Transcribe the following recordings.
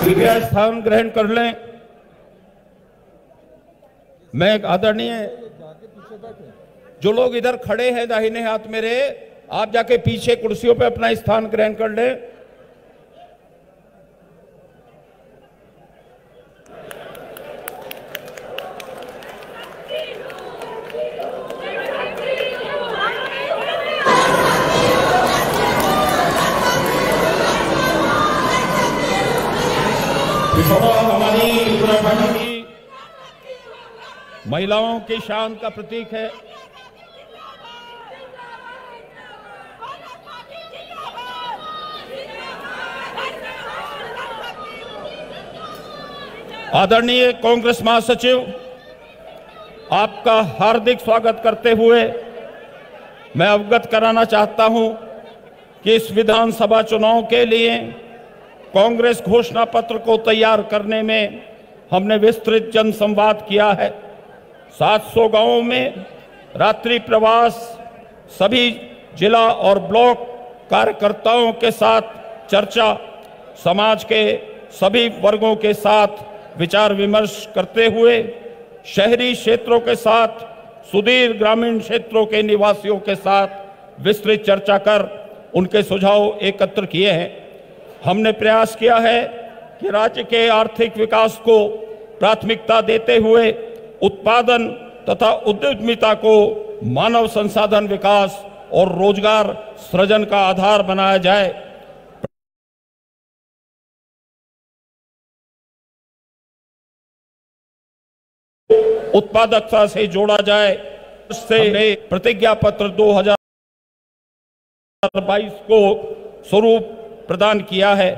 कृपया स्थान ग्रहण कर लें। मैं आदरणीय जो लोग इधर खड़े हैं दाहिने हाथ मेरे, आप जाके पीछे कुर्सियों पे अपना स्थान ग्रहण कर लें। हमारी उत्तराखंड की महिलाओं की शान का प्रतीक है। आदरणीय कांग्रेस महासचिव, आपका हार्दिक स्वागत करते हुए मैं अवगत कराना चाहता हूं कि इस विधानसभा चुनाव के लिए कांग्रेस घोषणा पत्र को तैयार करने में हमने विस्तृत जनसंवाद किया है। 700 गांवों में रात्रि प्रवास, सभी जिला और ब्लॉक कार्यकर्ताओं के साथ चर्चा, समाज के सभी वर्गों के साथ विचार विमर्श करते हुए शहरी क्षेत्रों के साथ, सुदूर ग्रामीण क्षेत्रों के निवासियों के साथ विस्तृत चर्चा कर उनके सुझाव एकत्र किए हैं। हमने प्रयास किया है कि राज्य के आर्थिक विकास को प्राथमिकता देते हुए उत्पादन तथा उद्यमिता को मानव संसाधन विकास और रोजगार सृजन का आधार बनाया जाए। उत्पादकता से जोड़ा जाए। इससे प्रतिज्ञा पत्र 2022 को स्वरूप प्रदान किया है।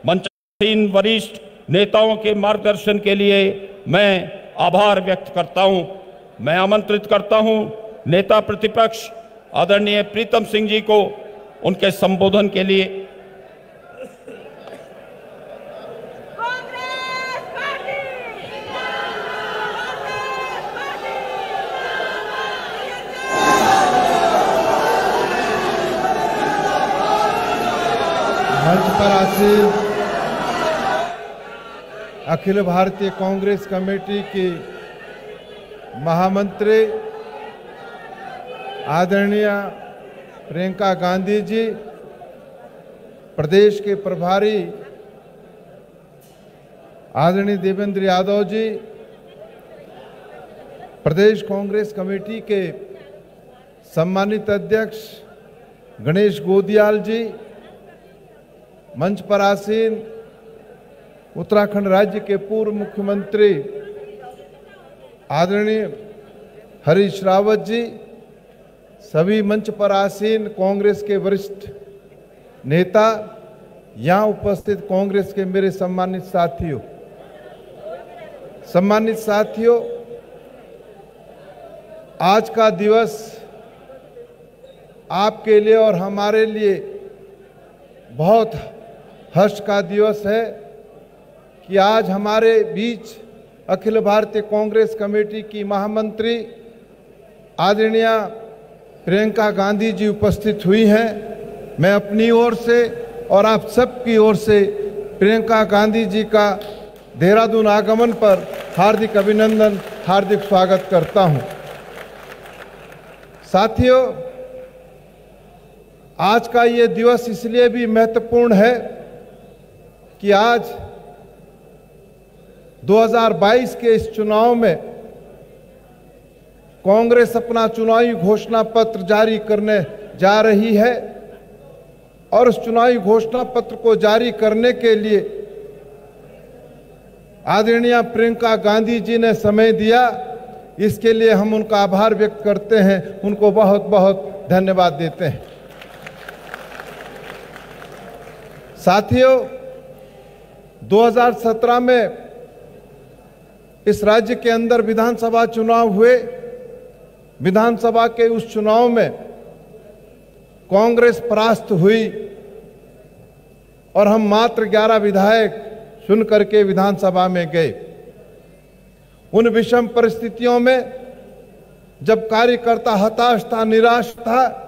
मंचासीन वरिष्ठ नेताओं के मार्गदर्शन के लिए मैं आभार व्यक्त करता हूं। मैं आमंत्रित करता हूं नेता प्रतिपक्ष आदरणीय प्रीतम सिंह जी को उनके संबोधन के लिए। मंच पर आसीन अखिल भारतीय कांग्रेस कमेटी की महामंत्री आदरणीय प्रियंका गांधी जी, प्रदेश के प्रभारी आदरणीय देवेंद्र यादव जी, प्रदेश कांग्रेस कमेटी के सम्मानित अध्यक्ष गणेश गोदियाल जी, मंच पर आसीन उत्तराखंड राज्य के पूर्व मुख्यमंत्री आदरणीय हरीश रावत जी, सभी मंच पर आसीन कांग्रेस के वरिष्ठ नेता, यहाँ उपस्थित कांग्रेस के मेरे सम्मानित साथियों, आज का दिवस आपके लिए और हमारे लिए बहुत हर्ष का दिवस है कि आज हमारे बीच अखिल भारतीय कांग्रेस कमेटी की महामंत्री आदरणीय प्रियंका गांधी जी उपस्थित हुई हैं। मैं अपनी ओर से और आप सबकी ओर से प्रियंका गांधी जी का देहरादून आगमन पर हार्दिक अभिनंदन, हार्दिक स्वागत करता हूं। साथियों, आज का ये दिवस इसलिए भी महत्वपूर्ण है कि आज 2022 के इस चुनाव में कांग्रेस अपना चुनावी घोषणा पत्र जारी करने जा रही है और उस चुनावी घोषणा पत्र को जारी करने के लिए आदरणीय प्रियंका गांधी जी ने समय दिया। इसके लिए हम उनका आभार व्यक्त करते हैं, उनको बहुत बहुत धन्यवाद देते हैं। साथियों, 2017 में इस राज्य के अंदर विधानसभा चुनाव हुए। विधानसभा के उस चुनाव में कांग्रेस परास्त हुई और हम मात्र 11 विधायक चुन करके विधानसभा में गए। उन विषम परिस्थितियों में जब कार्यकर्ता हताश था, निराश था,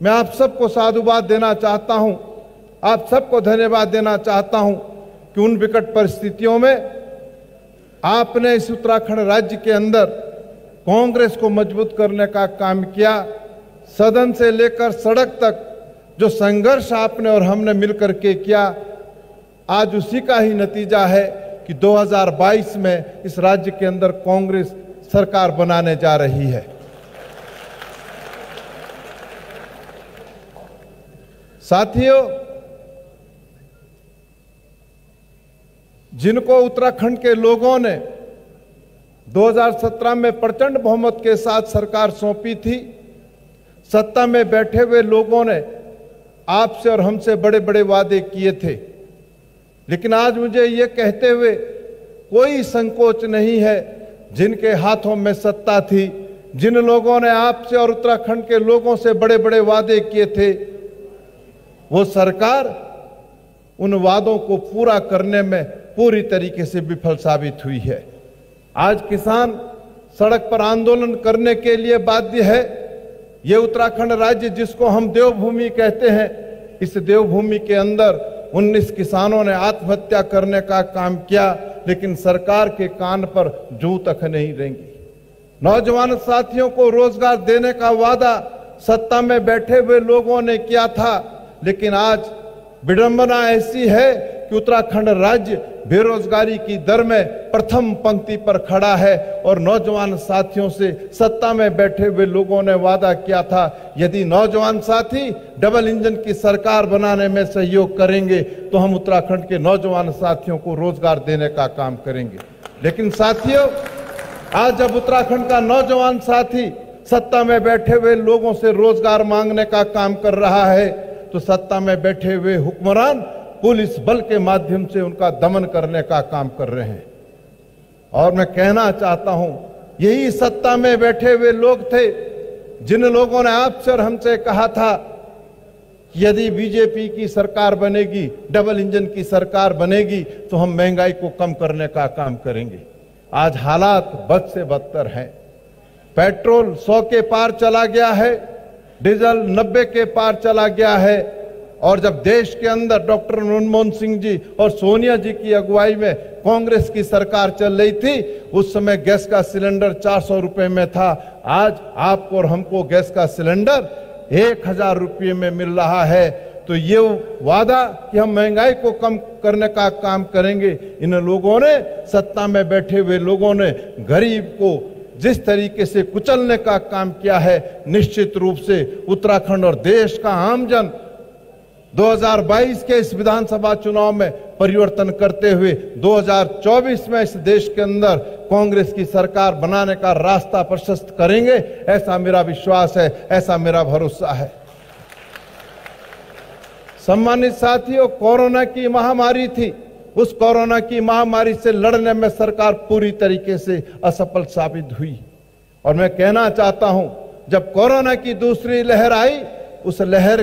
मैं आप सबको साधुवाद देना चाहता हूं, आप सबको धन्यवाद देना चाहता हूं कि उन विकट परिस्थितियों में आपने इस उत्तराखंड राज्य के अंदर कांग्रेस को मजबूत करने का काम किया। सदन से लेकर सड़क तक जो संघर्ष आपने और हमने मिलकर के किया, आज उसी का ही नतीजा है कि 2022 में इस राज्य के अंदर कांग्रेस सरकार बनाने जा रही है। साथियों, जिनको उत्तराखंड के लोगों ने 2017 में प्रचंड बहुमत के साथ सरकार सौंपी थी, सत्ता में बैठे हुए लोगों ने आपसे और हमसे बड़े बड़े वादे किए थे, लेकिन आज मुझे ये कहते हुए कोई संकोच नहीं है, जिनके हाथों में सत्ता थी, जिन लोगों ने आपसे और उत्तराखंड के लोगों से बड़े बड़े वादे किए थे, वो सरकार उन वादों को पूरा करने में पूरी तरीके से विफल साबित हुई है। आज किसान सड़क पर आंदोलन करने के लिए बाध्य है। ये उत्तराखंड राज्य जिसको हम देवभूमि कहते हैं, इस देवभूमि के अंदर 19 किसानों ने आत्महत्या करने का काम किया, लेकिन सरकार के कान पर जूं तक नहीं रेंगी। नौजवान साथियों को रोजगार देने का वादा सत्ता में बैठे हुए लोगों ने किया था, लेकिन आज विडंबना ऐसी है कि उत्तराखंड राज्य बेरोजगारी की दर में प्रथम पंक्ति पर खड़ा है और नौजवान साथियों से सत्ता में बैठे हुए लोगों ने वादा किया था, यदि नौजवान साथी डबल इंजन की सरकार बनाने में सहयोग करेंगे तो हम उत्तराखंड के नौजवान साथियों को रोजगार देने का काम करेंगे। लेकिन साथियों, आज जब उत्तराखंड का नौजवान साथी सत्ता में बैठे हुए लोगों से रोजगार मांगने का काम कर रहा है, तो सत्ता में बैठे हुए हुक्मरान पुलिस बल के माध्यम से उनका दमन करने का काम कर रहे हैं। और मैं कहना चाहता हूं, यही सत्ता में बैठे हुए लोग थे जिन लोगों ने आपसे और हमसे कहा था कि यदि बीजेपी की सरकार बनेगी, डबल इंजन की सरकार बनेगी, तो हम महंगाई को कम करने का काम करेंगे। आज हालात बद से बदतर हैं। पेट्रोल 100 के पार चला गया है, डीजल 90 के पार चला गया है, और जब देश के अंदर डॉक्टर मनमोहन सिंह जी और सोनिया जी की अगुवाई में कांग्रेस की सरकार चल रही थी, उस समय गैस का सिलेंडर 400 रुपए में था। आज आपको और हमको गैस का सिलेंडर 1000 रुपये में मिल रहा है। तो ये वादा कि हम महंगाई को कम करने का काम करेंगे, इन लोगों ने, सत्ता में बैठे हुए लोगों ने गरीब को जिस तरीके से कुचलने का काम किया है, निश्चित रूप से उत्तराखंड और देश का आमजन 2022 के इस विधानसभा चुनाव में परिवर्तन करते हुए 2024 में इस देश के अंदर कांग्रेस की सरकार बनाने का रास्ता प्रशस्त करेंगे, ऐसा मेरा विश्वास है, ऐसा मेरा भरोसा है। सम्मानित साथियों, कोरोना की महामारी थी, उस कोरोना की महामारी से लड़ने में सरकार पूरी तरीके से असफल साबित हुई। और मैं कहना चाहता हूं, जब कोरोना की दूसरी लहर आई, उस लहर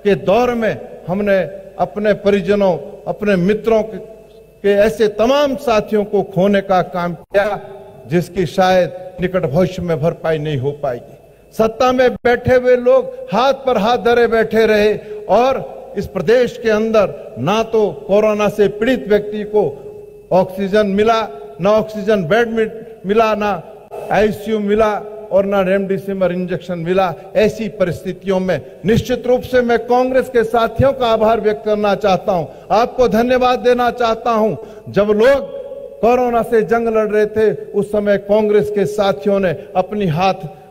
के दौर में हमने अपने परिजनों, अपने मित्रों के ऐसे तमाम साथियों को खोने का काम किया जिसकी शायद निकट भविष्य में भरपाई नहीं हो पाएगी। सत्ता में बैठे हुए लोग हाथ पर हाथ धरे बैठे रहे और इस प्रदेश के अंदर ना तो कोरोना से पीड़ित व्यक्ति को ऑक्सीजन मिला, ना ऑक्सीजन बेड मिला, ना आईसीयू मिला और ना रेमडेसिविर इंजेक्शन मिला। ऐसी परिस्थितियों में निश्चित रूप से मैं कांग्रेस के साथियों का आभार व्यक्त करना चाहता हूं, आपको धन्यवाद देना चाहता हूं। जब लोग कोरोना से जंग लड़ रहे थे, उस समय कांग्रेस के साथियों ने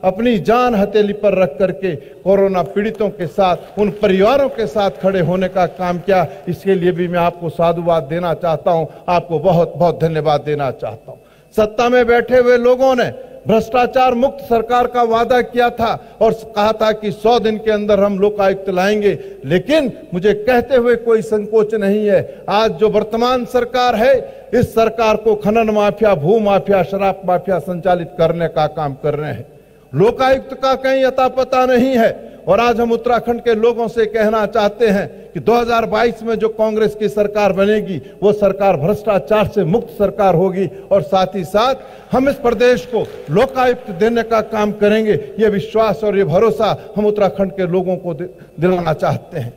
अपनी जान हथेली पर रख करके कोरोना पीड़ितों के साथ, उन परिवारों के साथ खड़े होने का काम किया। इसके लिए भी मैं आपको साधुवाद देना चाहता हूं, आपको बहुत बहुत धन्यवाद देना चाहता हूं। सत्ता में बैठे हुए लोगों ने भ्रष्टाचार मुक्त सरकार का वादा किया था और कहा था कि 100 दिन के अंदर हम लोकायुक्त लाएंगे, लेकिन मुझे कहते हुए कोई संकोच नहीं है, आज जो वर्तमान सरकार है, इस सरकार को खनन माफिया, भू माफिया, शराब माफिया संचालित करने का काम कर रहे हैं। लोकायुक्त का कहीं अता पता नहीं है। और आज हम उत्तराखंड के लोगों से कहना चाहते हैं कि 2022 में जो कांग्रेस की सरकार बनेगी, वो सरकार भ्रष्टाचार से मुक्त सरकार होगी और साथ ही साथ हम इस प्रदेश को लोकायुक्त देने का काम करेंगे। ये विश्वास और ये भरोसा हम उत्तराखंड के लोगों को दिलाना चाहते हैं।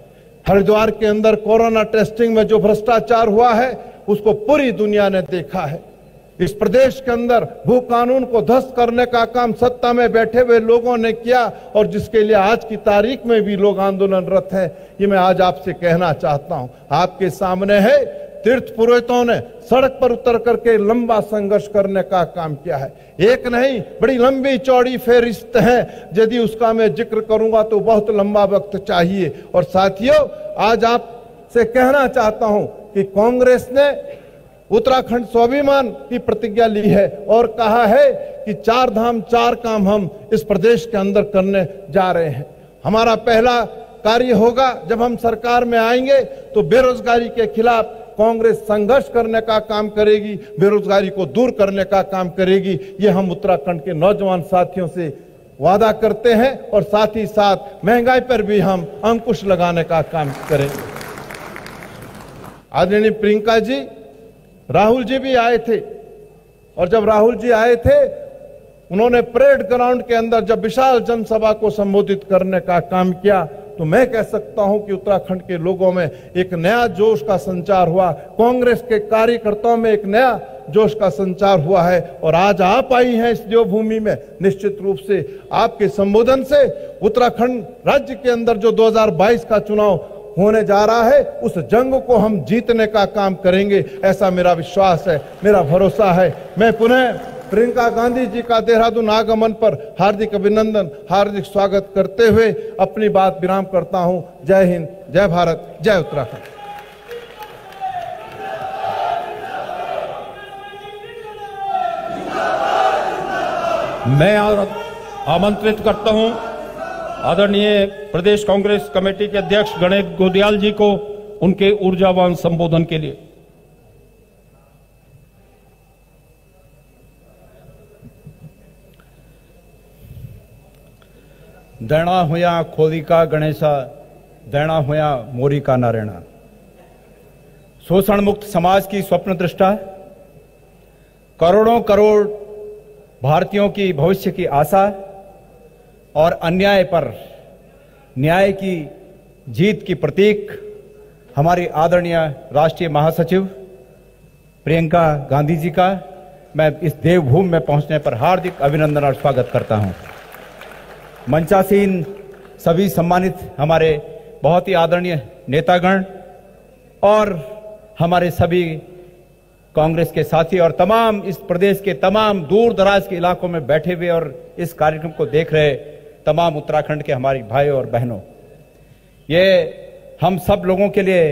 हरिद्वार के अंदर कोरोना टेस्टिंग में जो भ्रष्टाचार हुआ है, उसको पूरी दुनिया ने देखा है। इस प्रदेश के अंदर भू कानून को ध्वस्त करने का काम सत्ता में बैठे हुए लोगों ने किया और जिसके लिए आज की तारीख में भी लोग आंदोलनरत हैं। ये मैं आज आपसे कहना चाहता हूं। आपके सामने है, तीर्थ पुरोहितों ने सड़क पर उतर करके लंबा संघर्ष करने का काम किया है। एक नहीं, बड़ी लंबी चौड़ी फेहरिस्त है। यदि उसका मैं जिक्र करूंगा तो बहुत लंबा वक्त चाहिए। और साथियों, आज आपसे कहना चाहता हूं कि कांग्रेस ने उत्तराखंड स्वाभिमान की प्रतिज्ञा ली है और कहा है कि 4 धाम 4 काम हम इस प्रदेश के अंदर करने जा रहे हैं। हमारा पहला कार्य होगा, जब हम सरकार में आएंगे तो बेरोजगारी के खिलाफ कांग्रेस संघर्ष करने का काम करेगी, बेरोजगारी को दूर करने का काम करेगी। ये हम उत्तराखंड के नौजवान साथियों से वादा करते हैं और साथ ही साथ महंगाई पर भी हम अंकुश लगाने का काम करेंगे। आदरणीय प्रियंका जी, राहुल जी भी आए थे और जब राहुल जी आए थे उन्होंने परेड ग्राउंड के अंदर जब विशाल जनसभा को संबोधित करने का काम किया तो मैं कह सकता हूं कि उत्तराखंड के लोगों में एक नया जोश का संचार हुआ, कांग्रेस के कार्यकर्ताओं में एक नया जोश का संचार हुआ है। और आज आप आई हैं इस देवभूमि में, निश्चित रूप से आपके संबोधन से उत्तराखंड राज्य के अंदर जो 2022 का चुनाव होने जा रहा है उस जंग को हम जीतने का काम करेंगे, ऐसा मेरा विश्वास है, मेरा भरोसा है। मैं पुनः प्रियंका गांधी जी का देहरादून आगमन पर हार्दिक अभिनंदन, हार्दिक स्वागत करते हुए अपनी बात विराम करता हूं। जय हिंद, जय भारत, जय उत्तराखंड। मैं आमंत्रित करता हूं आदरणीय प्रदेश कांग्रेस कमेटी के अध्यक्ष गणेश गोदियाल जी को उनके ऊर्जावान संबोधन के लिए। दैणा हुया खोलिका गणेशा, दैणा हुया मोरी का नारायणा। शोषण मुक्त समाज की स्वप्न दृष्टा, करोड़ों करोड़ भारतीयों की भविष्य की आशा और अन्याय पर न्याय की जीत की प्रतीक हमारी आदरणीय राष्ट्रीय महासचिव प्रियंका गांधी जी का मैं इस देवभूमि में पहुंचने पर हार्दिक अभिनंदन और स्वागत करता हूं। मंचासीन सभी सम्मानित हमारे बहुत ही आदरणीय नेतागण और हमारे सभी कांग्रेस के साथी और तमाम इस प्रदेश के तमाम दूर दराज के इलाकों में बैठे हुए और इस कार्यक्रम को देख रहे तमाम उत्तराखंड के हमारे भाइयों और बहनों, ये हम सब लोगों के लिए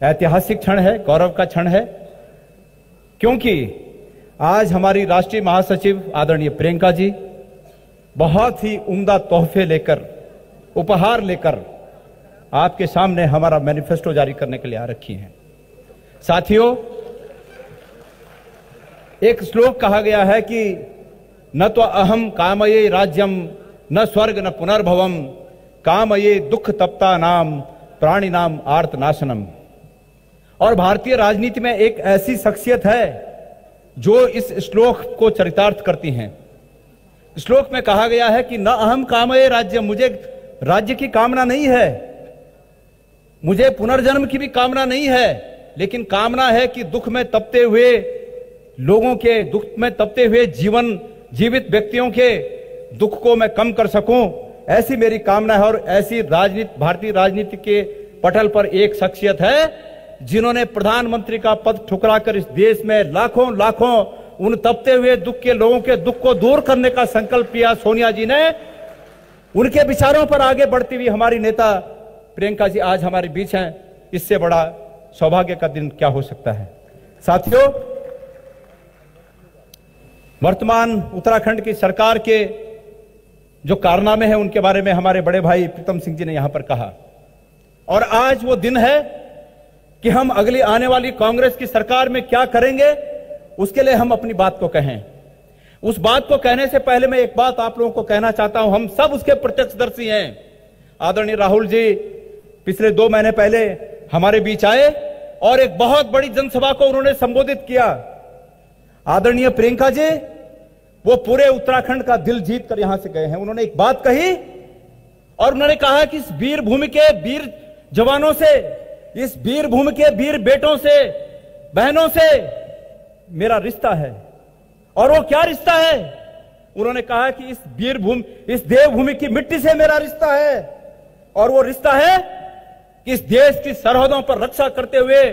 ऐतिहासिक क्षण है, गौरव का क्षण है, क्योंकि आज हमारी राष्ट्रीय महासचिव आदरणीय प्रियंका जी बहुत ही उम्दा तोहफे लेकर, उपहार लेकर आपके सामने हमारा मैनिफेस्टो जारी करने के लिए आ रखी हैं। साथियों, एक श्लोक कहा गया है कि न तो अहम कामये राज्यम न स्वर्ग न पुनर्भवम, कामये दुख तप्ता नाम प्राणी नाम आर्त नाशनम। और भारतीय राजनीति में एक ऐसी शख्सियत है जो इस श्लोक को चरितार्थ करती हैं। श्लोक में कहा गया है कि न अहम कामये राज्य, मुझे राज्य की कामना नहीं है, मुझे पुनर्जन्म की भी कामना नहीं है, लेकिन कामना है कि दुख में तपते हुए लोगों के, दुख में तपते हुए जीवित व्यक्तियों के दुख को मैं कम कर सकूं, ऐसी मेरी कामना है। और ऐसी राजनीति, भारतीय राजनीति के पटल पर एक शख्सियत है जिन्होंने प्रधानमंत्री का पद ठुकराकर इस देश में लाखों लाखों उन तपते हुए दुख के लोगों के दुख को दूर करने का संकल्प किया। सोनिया जी ने, उनके विचारों पर आगे बढ़ती हुई हमारी नेता प्रियंका जी आज हमारे बीच हैं। इससे बड़ा सौभाग्य का दिन क्या हो सकता है। साथियों, वर्तमान उत्तराखंड की सरकार के जो कारनामे हैं उनके बारे में हमारे बड़े भाई प्रीतम सिंह जी ने यहां पर कहा, और आज वो दिन है कि हम अगली आने वाली कांग्रेस की सरकार में क्या करेंगे, उसके लिए हम अपनी बात को कहें। उस बात को कहने से पहले मैं एक बात आप लोगों को कहना चाहता हूं, हम सब उसके प्रत्यक्षदर्शी हैं। आदरणीय राहुल जी पिछले 2 महीने पहले हमारे बीच आए और एक बहुत बड़ी जनसभा को उन्होंने संबोधित किया। आदरणीय प्रियंका जी वो पूरे उत्तराखंड का दिल जीत कर यहां से गए हैं। उन्होंने एक बात कही और उन्होंने कहा कि इस वीर भूमि के वीर जवानों से, इस वीर भूमि के वीर बेटों से बहनों से मेरा रिश्ता है। और वो क्या रिश्ता है? उन्होंने कहा कि इस वीरभूमि, इस देवभूमि की मिट्टी से मेरा रिश्ता है। और वो रिश्ता है कि इस देश की सरहदों पर रक्षा करते हुए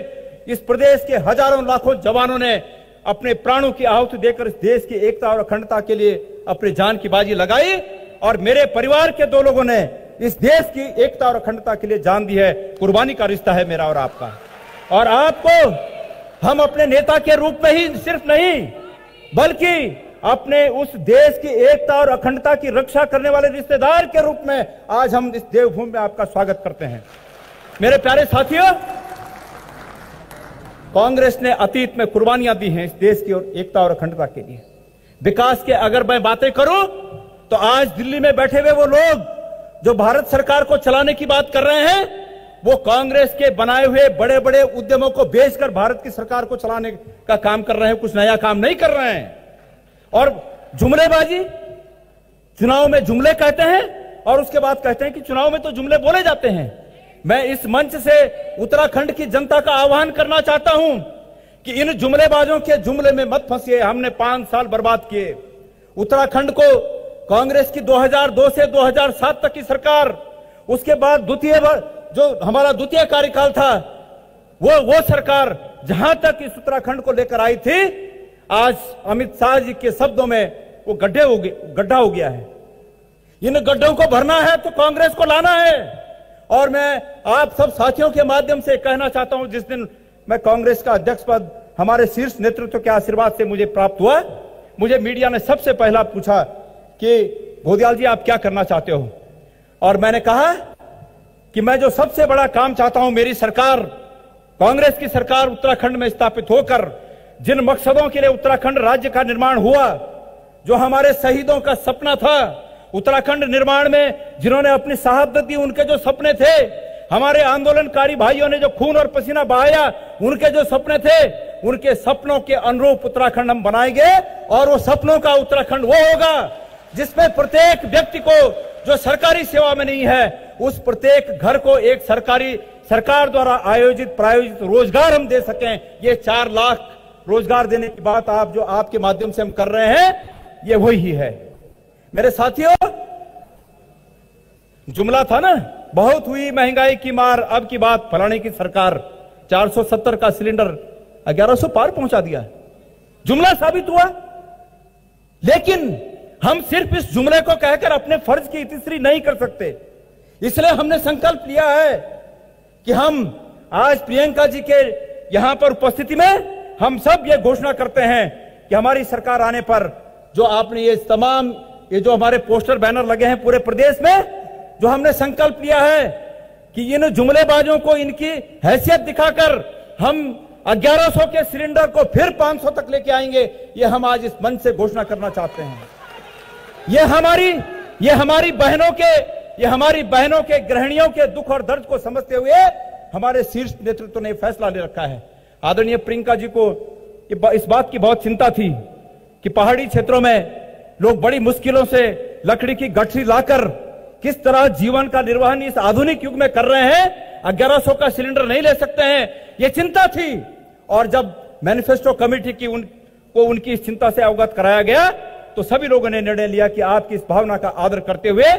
इस प्रदेश के हजारों लाखों जवानों ने अपने प्राणों की आहुति देकर इस देश की एकता और अखंडता के लिए अपनी जान की बाजी लगाई। और मेरे परिवार के 2 लोगों ने इस देश की एकता और अखंडता के लिए जान दी है। कुर्बानी का रिश्ता है मेरा और आपका। और आपको हम अपने नेता के रूप में ही सिर्फ नहीं, बल्कि अपने उस देश की एकता और अखंडता की रक्षा करने वाले रिश्तेदार के रूप में आज हम इस देवभूमि में आपका स्वागत करते हैं। मेरे प्यारे साथियों, कांग्रेस ने अतीत में कुर्बानियां दी हैं इस देश की एकता और अखंडता के लिए। विकास के अगर मैं बातें करूं तो आज दिल्ली में बैठे हुए वो लोग जो भारत सरकार को चलाने की बात कर रहे हैं, वो कांग्रेस के बनाए हुए बड़े बड़े उद्यमों को बेचकर भारत की सरकार को चलाने का काम कर रहे हैं, कुछ नया काम नहीं कर रहे हैं। और जुमलेबाजी, चुनाव में जुमले कहते हैं और उसके बाद कहते हैं कि चुनाव में तो जुमले बोले जाते हैं। मैं इस मंच से उत्तराखंड की जनता का आह्वान करना चाहता हूं कि इन जुमलेबाजों के जुमले में मत फंसिए। हमने 5 साल बर्बाद किए। उत्तराखंड को कांग्रेस की 2002 से 2007 तक की सरकार, उसके बाद जो हमारा द्वितीय कार्यकाल था, वो सरकार जहां तक इस उत्तराखंड को लेकर आई थी, आज अमित शाह जी के शब्दों में वो गड्ढा हो गया है। इन गड्ढों को भरना है तो कांग्रेस को लाना है। और मैं आप सब साथियों के माध्यम से कहना चाहता हूं, जिस दिन मैं कांग्रेस का अध्यक्ष पद हमारे शीर्ष नेतृत्व के आशीर्वाद से मुझे प्राप्त हुआ, मुझे मीडिया ने सबसे पहला पूछा कि भोदियाल जी आप क्या करना चाहते हो? और मैंने कहा कि मैं जो सबसे बड़ा काम चाहता हूं, मेरी सरकार, कांग्रेस की सरकार उत्तराखंड में स्थापित होकर जिन मकसदों के लिए उत्तराखंड राज्य का निर्माण हुआ, जो हमारे शहीदों का सपना था, उत्तराखंड निर्माण में जिन्होंने अपनी शहादत दी, उनके जो सपने थे, हमारे आंदोलनकारी भाइयों ने जो खून और पसीना बहाया, उनके जो सपने थे, उनके सपनों के अनुरूप उत्तराखंड हम बनाएंगे। और वो सपनों का उत्तराखंड वो होगा जिसमें प्रत्येक व्यक्ति को जो सरकारी सेवा में नहीं है, उस प्रत्येक घर को एक सरकार द्वारा आयोजित प्रायोजित रोजगार हम दे सकें। ये 4 लाख रोजगार देने की बात जो आपके माध्यम से हम कर रहे हैं, ये वही है। मेरे साथियों, जुमला था ना, बहुत हुई महंगाई की मार, अब की बात फलाने की सरकार, 470 का सिलेंडर 1100 पार पहुंचा दिया। जुमला साबित हुआ। लेकिन हम सिर्फ इस जुमले को कहकर अपने फर्ज की इतिश्री नहीं कर सकते। इसलिए हमने संकल्प लिया है कि हम आज प्रियंका जी के यहां पर उपस्थिति में हम सब ये घोषणा करते हैं कि हमारी सरकार आने पर जो आपने ये जो हमारे पोस्टर बैनर लगे हैं पूरे प्रदेश में, जो हमने संकल्प लिया है कि इन जुमलेबाजों को इनकी हैसियत दिखाकर हम 1100 के सिलेंडर को फिर 500 तक लेके आएंगे। ये हम आज इस मंच से घोषणा करना चाहते हैं। ये हमारी बहनों के गृहिणियों के दुख और दर्द को समझते हुए हमारे शीर्ष नेतृत्व ने फैसला ले रखा है। आदरणीय प्रियंका जी को इस बात की बहुत चिंता थी कि पहाड़ी क्षेत्रों में लोग बड़ी मुश्किलों से लकड़ी की गठरी लाकर किस तरह जीवन का निर्वहन इस आधुनिक युग में कर रहे हैं, 1100 का सिलेंडर नहीं ले सकते हैं, ये चिंता थी। और जब मैनिफेस्टो कमेटी की उनकी इस चिंता से अवगत कराया गया, तो सभी लोगों ने निर्णय लिया कि आपकी इस भावना का आदर करते हुए,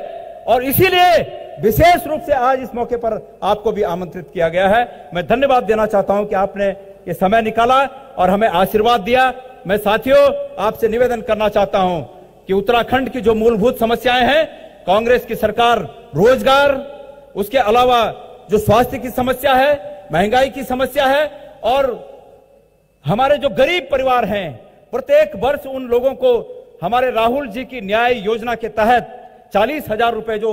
और इसीलिए विशेष रूप से आज इस मौके पर आपको भी आमंत्रित किया गया है। मैं धन्यवाद देना चाहता हूं कि आपने ये समय निकाला और हमें आशीर्वाद दिया। मैं साथियों आपसे निवेदन करना चाहता हूं कि उत्तराखंड की जो मूलभूत समस्याएं हैं, कांग्रेस की सरकार रोजगार, उसके अलावा जो स्वास्थ्य की समस्या है, महंगाई की समस्या है, और हमारे जो गरीब परिवार हैं, प्रत्येक वर्ष उन लोगों को हमारे राहुल जी की न्याय योजना के तहत 40,000 रुपए जो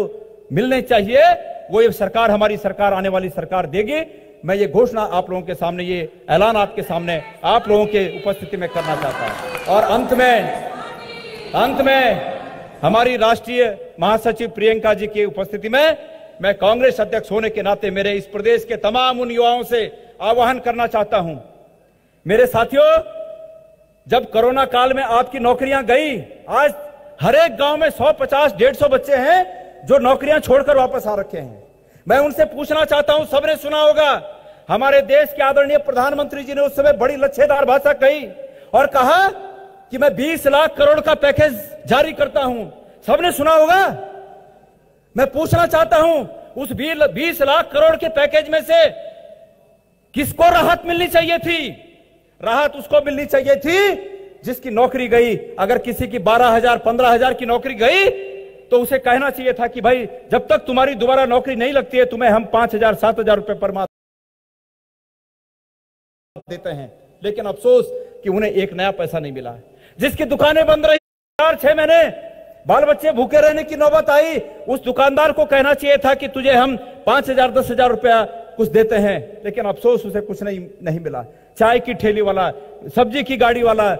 मिलने चाहिए, वो ये सरकार, हमारी सरकार, आने वाली सरकार देगी। मैं ये घोषणा आप लोगों के सामने, ये ऐलान आपके सामने आप लोगों के उपस्थिति में करना चाहता हूं। और अंत में हमारी राष्ट्रीय महासचिव प्रियंका जी की उपस्थिति में मैं कांग्रेस अध्यक्ष होने के नाते मेरे इस प्रदेश के तमाम उन युवाओं से आह्वान करना चाहता हूं। मेरे साथियों, जब कोरोना काल में आपकी नौकरियां गई, आज हर एक गांव में 150-150 बच्चे हैं जो नौकरियां छोड़कर वापस आ रखे हैं। मैं उनसे पूछना चाहता हूं, सबने सुना होगा, हमारे देश के आदरणीय प्रधानमंत्री जी ने उस समय बड़ी लच्छेदार भाषा कही और कहा कि मैं 20 लाख करोड़ का पैकेज जारी करता हूं। सबने सुना होगा। मैं पूछना चाहता हूं, उस 20 लाख करोड़ के पैकेज में से किसको राहत मिलनी चाहिए थी? राहत उसको मिलनी चाहिए थी जिसकी नौकरी गई। अगर किसी की 12,000 15,000 की नौकरी गई तो उसे कहना चाहिए था कि भाई जब तक तुम्हारी दोबारा नौकरी नहीं लगती है तुम्हें हम 5,000 7,000 रुपए पर माह देते हैं। लेकिन अफसोस कि उन्हें एक नया पैसा नहीं मिला। जिसकी दुकानें बंद रही 4-6 महीने, बाल बच्चे भूखे रहने की नौबत आई, उस दुकानदार को कहना चाहिए था कि तुझे हम 5,000 10,000 रुपया कुछ देते हैं। लेकिन अफसोस उसे कुछ नहीं मिला। चाय की ठेली वाला, सब्जी की गाड़ी वाला,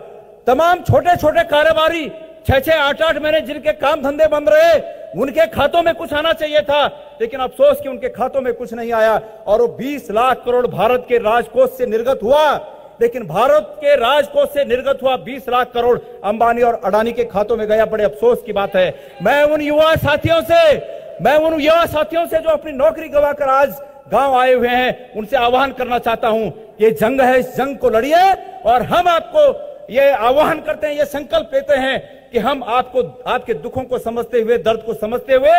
तमाम छोटे छोटे कारोबारी 6-6 8-8 महीने जिनके काम धंधे बंद रहे, उनके खातों में कुछ आना चाहिए था। लेकिन अफसोस कि उनके खातों में कुछ नहीं आया और वो 20 लाख करोड़ भारत के राजकोष से निर्गत हुआ। लेकिन भारत के राजकोष से निर्गत हुआ 20 लाख करोड़ अंबानी और अडानी के खातों में गया। बड़े अफसोस की बात है। मैं उन युवा साथियों से जो अपनी नौकरी गंवाकर आज गांव आए हुए हैं, उनसे आह्वान करना चाहता हूं, ये जंग है, इस जंग को लड़िए। और हम आपको ये आह्वान करते हैं, ये संकल्प लेते हैं कि हम आपको, आपके दुखों को समझते हुए, दर्द को समझते हुए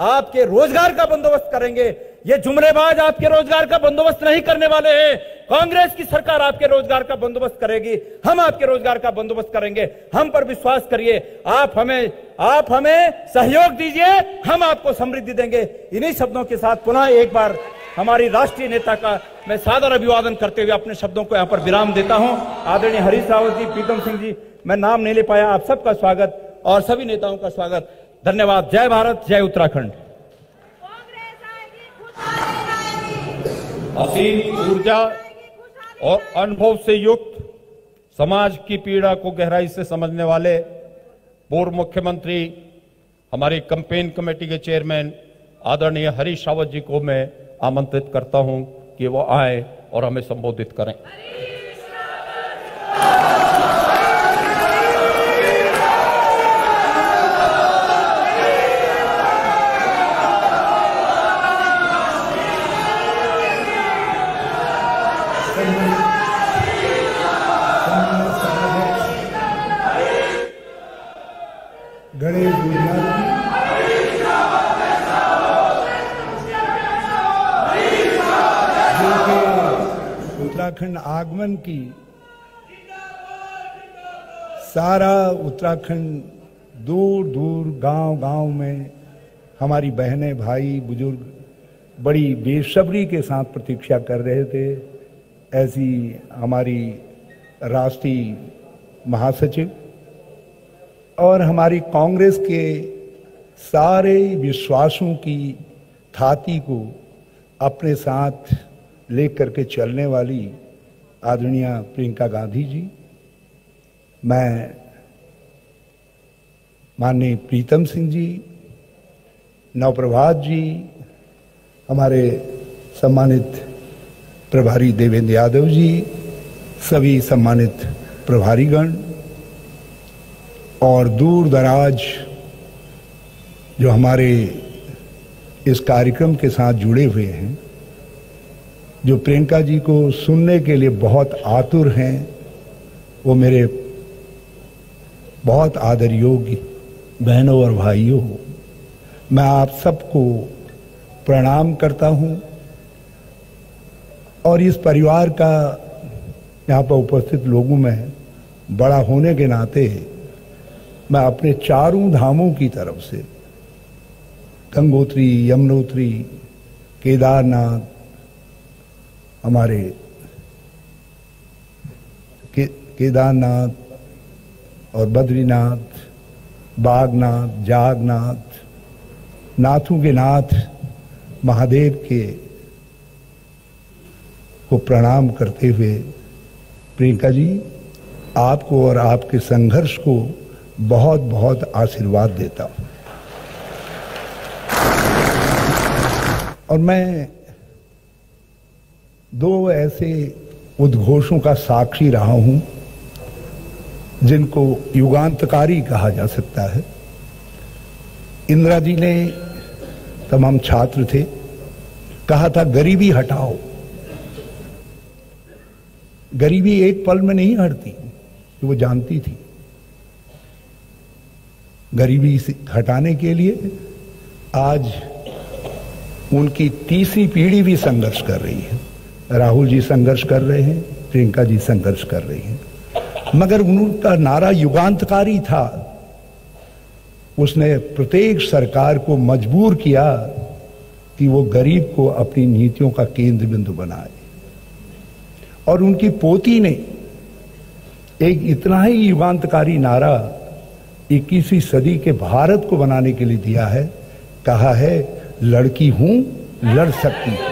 आपके रोजगार का बंदोबस्त करेंगे। ये जुमलेबाज आपके रोजगार का बंदोबस्त नहीं करने वाले हैं। कांग्रेस की सरकार आपके रोजगार का बंदोबस्त करेगी। हम आपके रोजगार का बंदोबस्त करेंगे। हम पर विश्वास करिए। आप हमें सहयोग दीजिए, हम आपको समृद्धि देंगे। इन्हीं शब्दों के साथ पुनः एक बार हमारी राष्ट्रीय नेता का मैं सादर अभिवादन करते हुए अपने शब्दों को यहां पर विराम देता हूं। आदरणीय हरीश रावत जी, प्रीतम सिंह जी, मैं नाम नहीं ले पाया, आप सबका स्वागत और सभी नेताओं का स्वागत। धन्यवाद। जय भारत, जय उत्तराखंड। असीम ऊर्जा और अनुभव से युक्त, समाज की पीड़ा को गहराई से समझने वाले पूर्व मुख्यमंत्री, हमारी कैंपेन कमेटी के चेयरमैन आदरणीय हरीश रावत जी को मैं आमंत्रित करता हूं कि वो आए और हमें संबोधित करें। गणेश उत्तराखंड आगमन की सारा उत्तराखंड दूर दूर गांव में हमारी बहनें, भाई, बुजुर्ग बड़ी बेसब्री के साथ प्रतीक्षा कर रहे थे। ऐसी हमारी राष्ट्रीय महासचिव और हमारी कांग्रेस के सारे विश्वासों की थाती को अपने साथ लेकर के चलने वाली आदरणीय प्रियंका गांधी जी, मैं माननीय प्रीतम सिंह जी, नवप्रभात जी, हमारे सम्मानित प्रभारी देवेंद्र यादव जी, सभी सम्मानित प्रभारीगण और दूर दराज जो हमारे इस कार्यक्रम के साथ जुड़े हुए हैं, जो प्रियंका जी को सुनने के लिए बहुत आतुर हैं, वो मेरे बहुत आदर योग्य बहनों और भाइयों, मैं आप सबको प्रणाम करता हूं और इस परिवार का यहाँ पर उपस्थित लोगों में बड़ा होने के नाते मैं अपने चारों धामों की तरफ से गंगोत्री, यमुनोत्री, केदारनाथ, हमारे केदारनाथ और बद्रीनाथ, बागनाथ, जागनाथ, नाथों के नाथ महादेव के को प्रणाम करते हुए प्रियंका जी, आपको और आपके संघर्ष को बहुत बहुत आशीर्वाद देता हूं। और मैं दो ऐसे उद्घोषों का साक्षी रहा हूं जिनको युगांतकारी कहा जा सकता है। इंदिरा जी ने, तब हम छात्र थे, कहा था गरीबी हटाओ गरीबी एक पल में नहीं हटती, वो जानती थी। गरीबी हटाने के लिए आज उनकी तीसरी पीढ़ी भी संघर्ष कर रही है। राहुल जी संघर्ष कर रहे हैं, प्रियंका जी संघर्ष कर रही हैं, मगर उनका नारा युगांतकारी था। उसने प्रत्येक सरकार को मजबूर किया कि वो गरीब को अपनी नीतियों का केंद्र बिंदु बनाए। और उनकी पोती ने एक इतना ही युगांतकारी नारा 21वीं सदी के भारत को बनाने के लिए दिया है, कहा है लड़की हूं लड़ सकती हूं।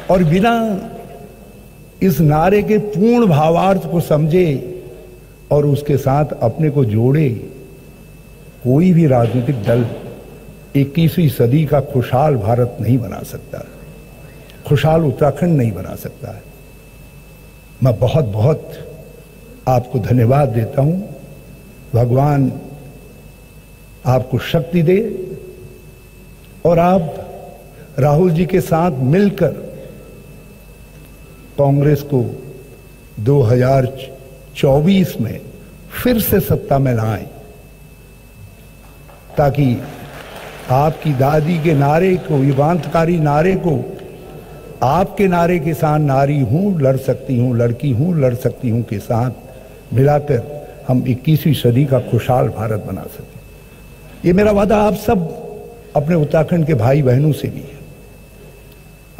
और बिना इस नारे के पूर्ण भावार्थ को समझे और उसके साथ अपने को जोड़े, कोई भी राजनीतिक दल 21वीं सदी का खुशहाल भारत नहीं बना सकता, खुशहाल उत्तराखंड नहीं बना सकता है। मैं बहुत बहुत आपको धन्यवाद देता हूं। भगवान आपको शक्ति दे और आप राहुल जी के साथ मिलकर कांग्रेस को 2024 में फिर से सत्ता में लाएं, ताकि आपकी दादी के नारे को, युगांतकारी नारे को, आपके नारे के साथ नारी हूं लड़ सकती हूं, लड़की हूं लड़ सकती हूं के साथ मिलाकर हम 21वीं सदी का खुशहाल भारत बना सकें। ये मेरा वादा आप सब अपने उत्तराखंड के भाई बहनों से भी है।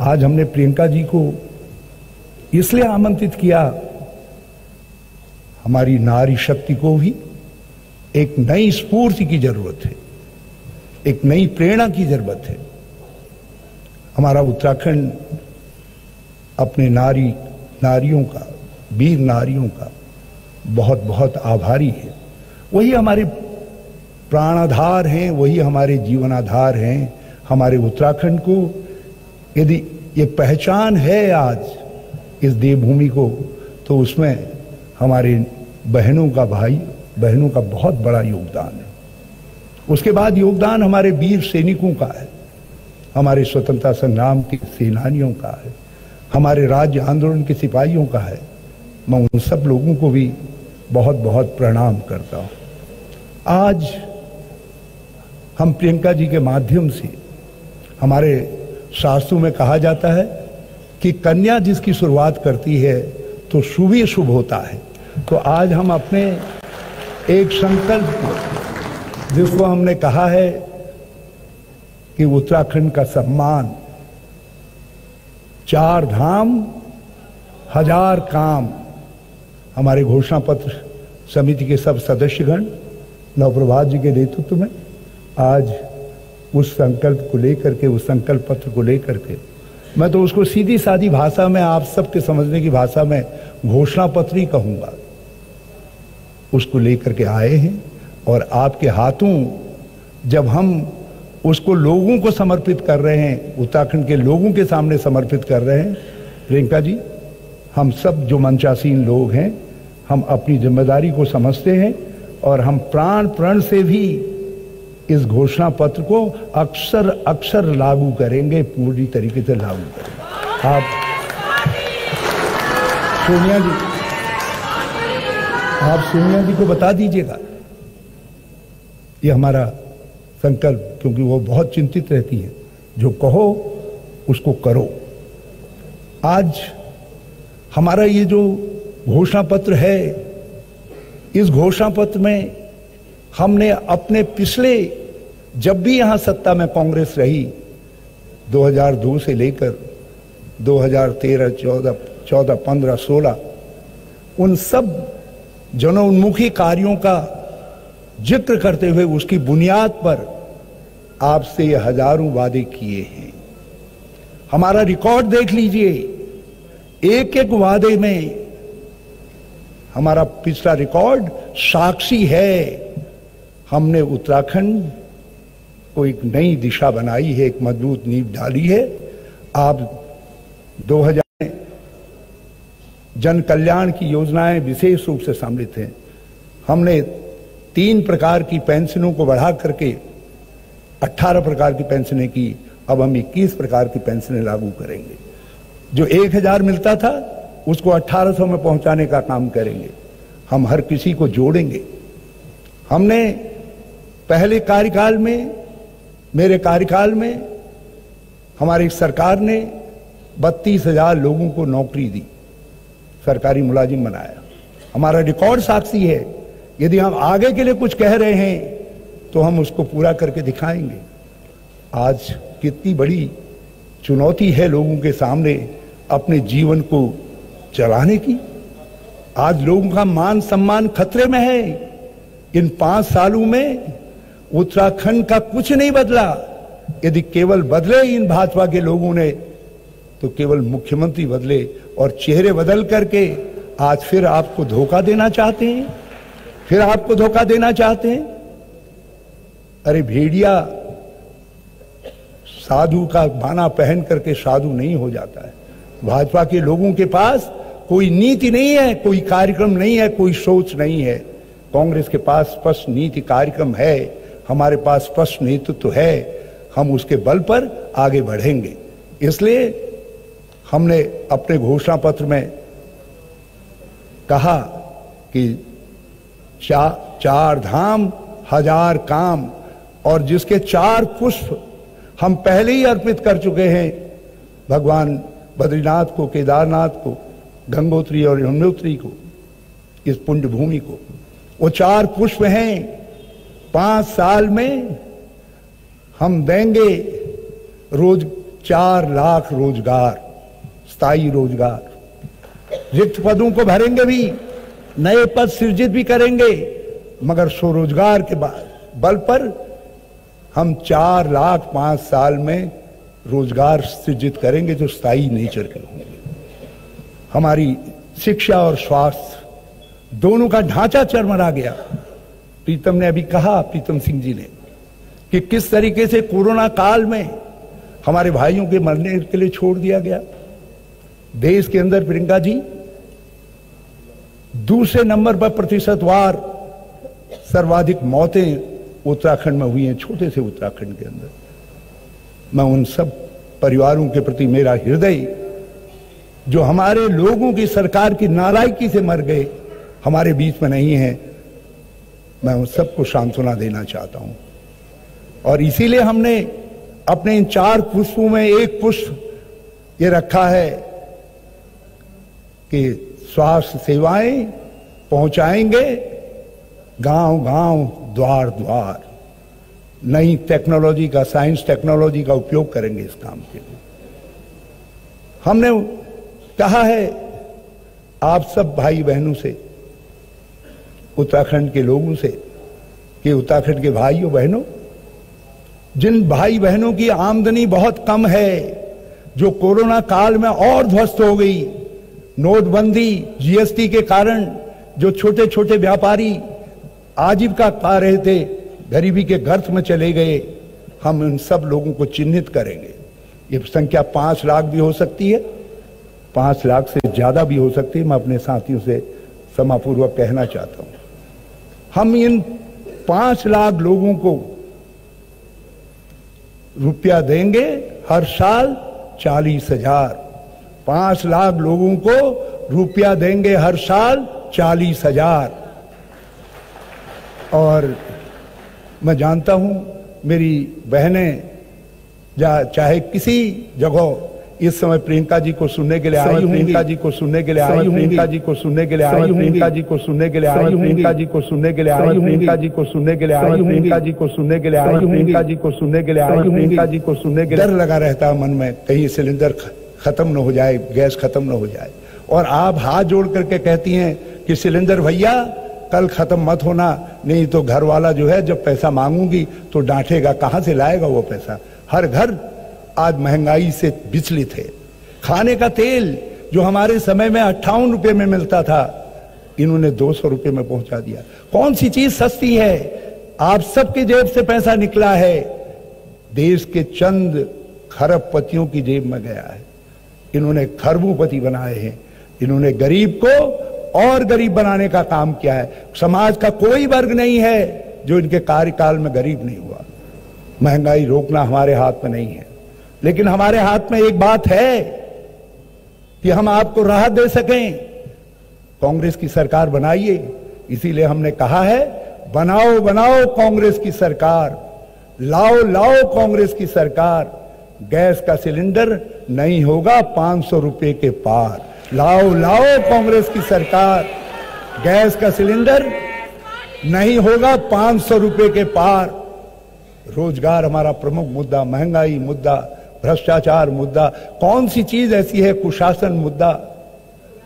आज हमने प्रियंका जी को इसलिए आमंत्रित किया, हमारी नारी शक्ति को भी एक नई स्फूर्ति की जरूरत है, एक नई प्रेरणा की जरूरत है। हमारा उत्तराखंड अपने नारियों का, वीर नारियों का बहुत बहुत आभारी है। वही हमारे प्राणाधार हैं, वही हमारे जीवनाधार हैं। हमारे उत्तराखंड को यदि ये पहचान है आज इस देवभूमि को, तो उसमें हमारे बहनों का बहुत बड़ा योगदान है। उसके बाद योगदान हमारे वीर सैनिकों का है, हमारे स्वतंत्रता संग्राम के सेनानियों का है, हमारे राज्य आंदोलन के सिपाहियों का है। मैं उन सब लोगों को भी बहुत बहुत प्रणाम करता हूं। आज हम प्रियंका जी के माध्यम से, हमारे शास्त्रों में कहा जाता है कि कन्या जिसकी शुरुआत करती है तो शुभ ही शुभ होता है। तो आज हम अपने एक संकल्प, जिसको हमने कहा है कि उत्तराखंड का सम्मान, 4 धाम 1000 काम, हमारे घोषणा पत्र समिति के सब सदस्यगण नवप्रभात जी के नेतृत्व में आज उस संकल्प को लेकर के, उस संकल्प पत्र को लेकर के, मैं तो उसको सीधी सादी भाषा में, आप सबके समझने की भाषा में घोषणा पत्र ही कहूंगा, उसको लेकर के आए हैं। और आपके हाथों जब हम उसको लोगों को समर्पित कर रहे हैं, उत्तराखंड के लोगों के सामने समर्पित कर रहे हैं, प्रियंका जी, हम सब जो मंचासीन लोग हैं, हम अपनी जिम्मेदारी को समझते हैं और हम प्राण प्रण से भी इस घोषणा पत्र को अक्षर अक्षर लागू करेंगे, पूरी तरीके से लागू करेंगे। आप सोनिया जी को बता दीजिएगा ये हमारा संकल्प, क्योंकि वो बहुत चिंतित रहती है। जो कहो उसको करो। आज हमारा ये जो घोषणा पत्र है, इस घोषणा पत्र में हमने अपने पिछले, जब भी यहां सत्ता में कांग्रेस रही, 2002 से लेकर 2013, 14, 15, 16, उन सब जनोन्मुखी कार्यों का जिक्र करते हुए उसकी बुनियाद पर आपसे ये हजारों वादे किए हैं। हमारा रिकॉर्ड देख लीजिए, एक एक वादे में हमारा पिछला रिकॉर्ड साक्षी है। हमने उत्तराखंड को एक नई दिशा बनाई है, एक मजबूत नींव डाली है। आप 2000 में जन कल्याण की योजनाएं विशेष रूप से सम्मिलित हैं। हमने 3 प्रकार की पेंशनों को बढ़ा करके 18 प्रकार की पेंशनें की। अब हम 21 प्रकार की पेंशनें लागू करेंगे। जो 1000 मिलता था उसको 1800 में पहुंचाने का काम करेंगे। हम हर किसी को जोड़ेंगे। हमने पहले कार्यकाल में, मेरे कार्यकाल में हमारी सरकार ने 32,000 लोगों को नौकरी दी, सरकारी मुलाजिम बनाया। हमारा रिकॉर्ड साक्षी है। यदि हम आगे के लिए कुछ कह रहे हैं तो हम उसको पूरा करके दिखाएंगे। आज कितनी बड़ी चुनौती है लोगों के सामने अपने जीवन को चलाने की। आज लोगों का मान सम्मान खतरे में है। इन 5 सालों में उत्तराखंड का कुछ नहीं बदला। यदि केवल बदले इन भाजपा के लोगों ने तो केवल मुख्यमंत्री बदले और चेहरे बदल करके आज फिर आपको धोखा देना चाहते हैं, फिर आपको धोखा देना चाहते हैं। अरे भेड़िया साधु का बाना पहन करके साधु नहीं हो जाता है। भाजपा के लोगों के पास कोई नीति नहीं है, कोई कार्यक्रम नहीं है, कोई सोच नहीं है। कांग्रेस के पास स्पष्ट नीति कार्यक्रम है, हमारे पास स्पष्ट नेतृत्व है। हम उसके बल पर आगे बढ़ेंगे। इसलिए हमने अपने घोषणा पत्र में कहा कि 4 धाम 1000 काम, और जिसके 4 पुष्प हम पहले ही अर्पित कर चुके हैं भगवान बद्रीनाथ को, केदारनाथ को, गंगोत्री और यमुनोत्री को, इस पुण्य भूमि को। वो 4 पुष्प हैं। 5 साल में हम देंगे 4 लाख रोजगार, स्थायी रोजगार। रिक्त पदों को भरेंगे भी, नए पद सृजित भी करेंगे, मगर स्वरोजगार के बल पर हम 4 लाख 5 साल में रोजगार सृजित करेंगे जो स्थायी नेचर के होंगे। हमारी शिक्षा और स्वास्थ्य दोनों का ढांचा चरमरा गया। प्रीतम ने अभी कहा, प्रीतम सिंह जी ने, कि किस तरीके से कोरोना काल में हमारे भाइयों के मरने के लिए छोड़ दिया गया। देश के अंदर प्रियंका जी दूसरे नंबर पर प्रतिशतवार सर्वाधिक मौतें उत्तराखंड में हुई हैं, छोटे से उत्तराखंड के अंदर। मैं उन सब परिवारों के प्रति मेरा हृदय, जो हमारे लोगों की सरकार की नालायकी से मर गए, हमारे बीच में नहीं है, मैं उन सबको सांत्वना देना चाहता हूं। और इसीलिए हमने अपने इन 4 पुष्पों में एक पुष्प ये रखा है कि स्वास्थ्य सेवाएं पहुंचाएंगे गांव गांव, द्वार द्वार। नई टेक्नोलॉजी का, साइंस टेक्नोलॉजी का उपयोग करेंगे इस काम के लिए। हमने कहा है आप सब भाई बहनों से, उत्तराखंड के लोगों से, कि उत्तराखंड के भाइयों बहनों, जिन भाई बहनों की आमदनी बहुत कम है, जो कोरोना काल में और ध्वस्त हो गई, नोटबंदी, जीएसटी के कारण जो छोटे छोटे व्यापारी आजीविका पा रहे थे, गरीबी के गर्त में चले गए, हम इन सब लोगों को चिन्हित करेंगे। ये संख्या 5 लाख भी हो सकती है, 5 लाख से ज्यादा भी हो सकती है। मैं अपने साथियों से समापूर्वक कहना चाहता हूं, हम इन 5 लाख लोगों को रुपया देंगे हर साल 40,000। 5 लाख लोगों को रुपया देंगे हर साल 40,000। और मैं जानता हूं मेरी बहनें चाहे किसी जगह इस समय प्रियंका जी को सुनने के लिए आई, प्रियंका जी को सुनने के लिए आई, प्रियंका जी को सुनने के लिए आई, प्रियंका जी को सुनने के लिए आई, प्रियंका जी को सुनने के लिए आई, प्रियंका जी को सुनने के लिए आई, प्रियंका जी को सुनने के लिए आई, प्रियंका जी को सुनने के लिए आई, प्रियंका जी को सुनने के लिए डर लगा रहता है मन में, कहीं सिलेंडर खत्म न हो जाए, गैस खत्म न हो जाए। और आप हाथ जोड़ करके कहती हैं कि सिलेंडर भैया कल खत्म मत होना, नहीं तो घर वाला जो है जब पैसा मांगूंगी तो डांटेगा, कहां से लाएगा वो पैसा। हर घर आज महंगाई से विचलित है। खाने का तेल जो हमारे समय में 58 रुपए में मिलता था, इन्होंने 200 रुपए में पहुंचा दिया। कौन सी चीज सस्ती है? आप सबकी जेब से पैसा निकला है, देश के चंद खरबपतियों की जेब में गया है। इन्होंने खरबूपति बनाए हैं, इन्होंने गरीब को और गरीब बनाने का काम किया है। समाज का कोई वर्ग नहीं है जो इनके कार्यकाल में गरीब नहीं हुआ। महंगाई रोकना हमारे हाथ में नहीं है, लेकिन हमारे हाथ में एक बात है कि हम आपको राहत दे सकें, कांग्रेस की सरकार बनाइए। इसीलिए हमने कहा है, बनाओ बनाओ कांग्रेस की सरकार, लाओ लाओ कांग्रेस की सरकार। गैस का सिलेंडर नहीं होगा 500 रुपए के पार। लाओ लाओ कांग्रेस की सरकार, गैस का सिलेंडर नहीं होगा 500 रुपए के पार। रोजगार हमारा प्रमुख मुद्दा, महंगाई मुद्दा, भ्रष्टाचार मुद्दा, कौन सी चीज ऐसी है कुशासन मुद्दा।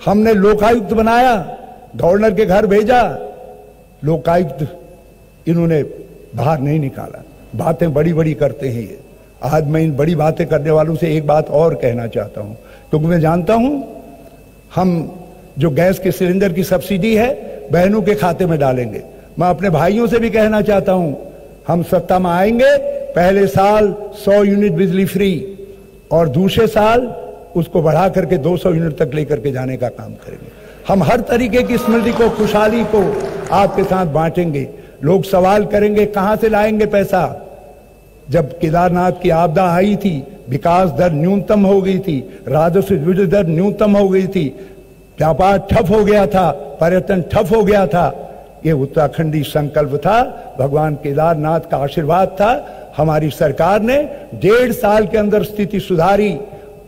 हमने लोकायुक्त बनाया, गवर्नर के घर भेजा, लोकायुक्त इन्होंने बाहर नहीं निकाला। बातें बड़ी बड़ी करते हैं ये। आज मैं इन बड़ी बातें करने वालों से एक बात और कहना चाहता हूं, क्योंकि मैं जानता हूं हम जो गैस के सिलेंडर की सब्सिडी है बहनों के खाते में डालेंगे। मैं अपने भाइयों से भी कहना चाहता हूं, हम सत्ता में आएंगे, पहले साल 100 यूनिट बिजली फ्री और दूसरे साल उसको बढ़ा करके 200 यूनिट तक लेकर के जाने का काम करेंगे। हम हर तरीके की समृद्धि को, खुशहाली को आपके साथ बांटेंगे। लोग सवाल करेंगे कहां से लाएंगे पैसा। जब केदारनाथ की आपदा आई थी, विकास दर न्यूनतम हो गई थी, राजस्व वृद्धि दर न्यूनतम हो गई थी, व्यापार ठप हो गया था, पर्यटन ठप हो गया था। ये उत्तराखंडी संकल्प था, भगवान केदारनाथ का आशीर्वाद था। हमारी सरकार ने 1.5 साल के अंदर स्थिति सुधारी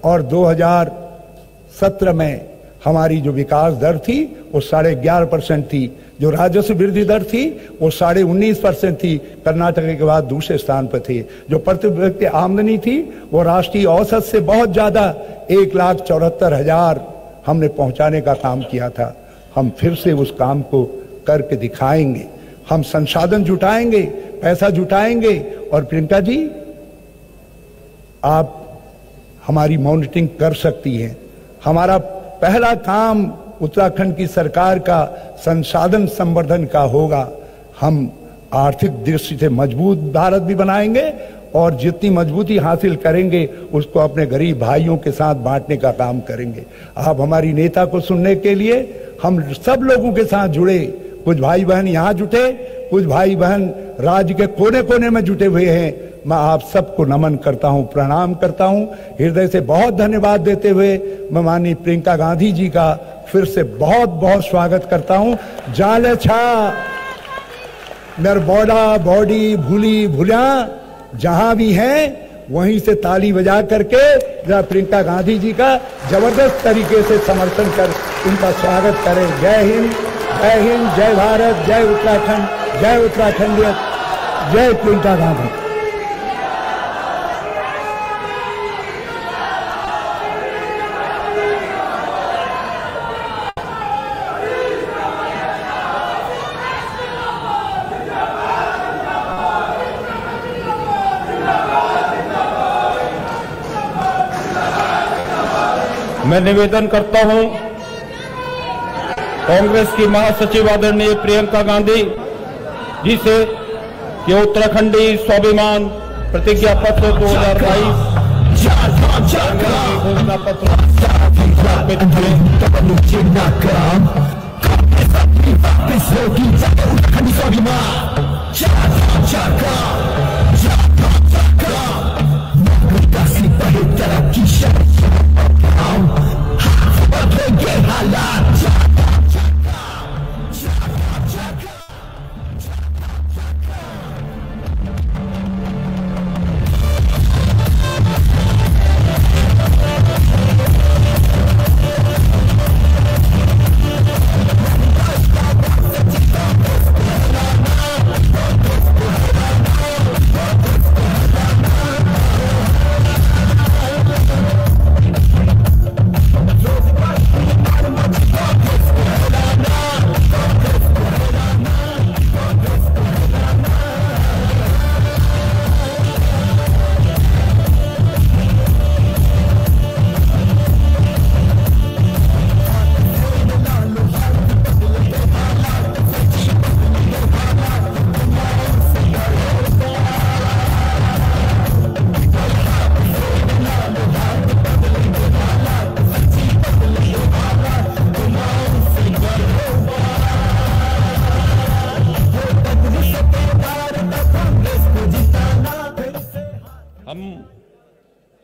और 2017 में हमारी जो विकास दर थी वो 11.5% थी, जो राजस्व वृद्धि दर थी वो 19.5% थी। कर्नाटक के बाद दूसरे स्थान पर थे। जो प्रति व्यक्ति आमदनी थी वो राष्ट्रीय औसत से बहुत ज्यादा 1,74,000 हमने पहुंचाने का काम किया था। हम फिर से उस काम को करके दिखाएंगे। हम संसाधन जुटाएंगे, पैसा जुटाएंगे। और प्रियंका जी, आप हमारी मॉनिटरिंग कर सकती हैं। हमारा पहला काम उत्तराखंड की सरकार का संसाधन संवर्धन का होगा। हम आर्थिक दृष्टि से मजबूत भारत भी बनाएंगे और जितनी मजबूती हासिल करेंगे उसको अपने गरीब भाइयों के साथ बांटने का काम करेंगे। आप हमारी नेता को सुनने के लिए हम सब लोगों के साथ जुड़े। कुछ भाई बहन यहाँ जुटे, कुछ भाई बहन राज्य के कोने कोने में जुटे हुए हैं। मैं आप सबको नमन करता हूं, प्रणाम करता हूं। हृदय से बहुत धन्यवाद देते हुए मैं माननीय प्रियंका गांधी जी का फिर से बहुत बहुत स्वागत करता हूं। जाले छा मेर बॉडा बॉडी भूली भूलिया, जहां भी हैं वहीं से ताली बजा करके जरा प्रियंका गांधी जी का जबरदस्त तरीके से समर्थन कर उनका स्वागत करें। जय हिंद, जय हिंद, जय भारत, जय उत्तराखंड, जय उत्तराखंडियत, जय प्रियंका गांधी। मैं निवेदन करता हूं कांग्रेस की महासचिव आदरणीय प्रियंका गांधी जी से कि उत्तराखंडी स्वाभिमान प्रतिज्ञा पत्र 2022 घोषणा पत्र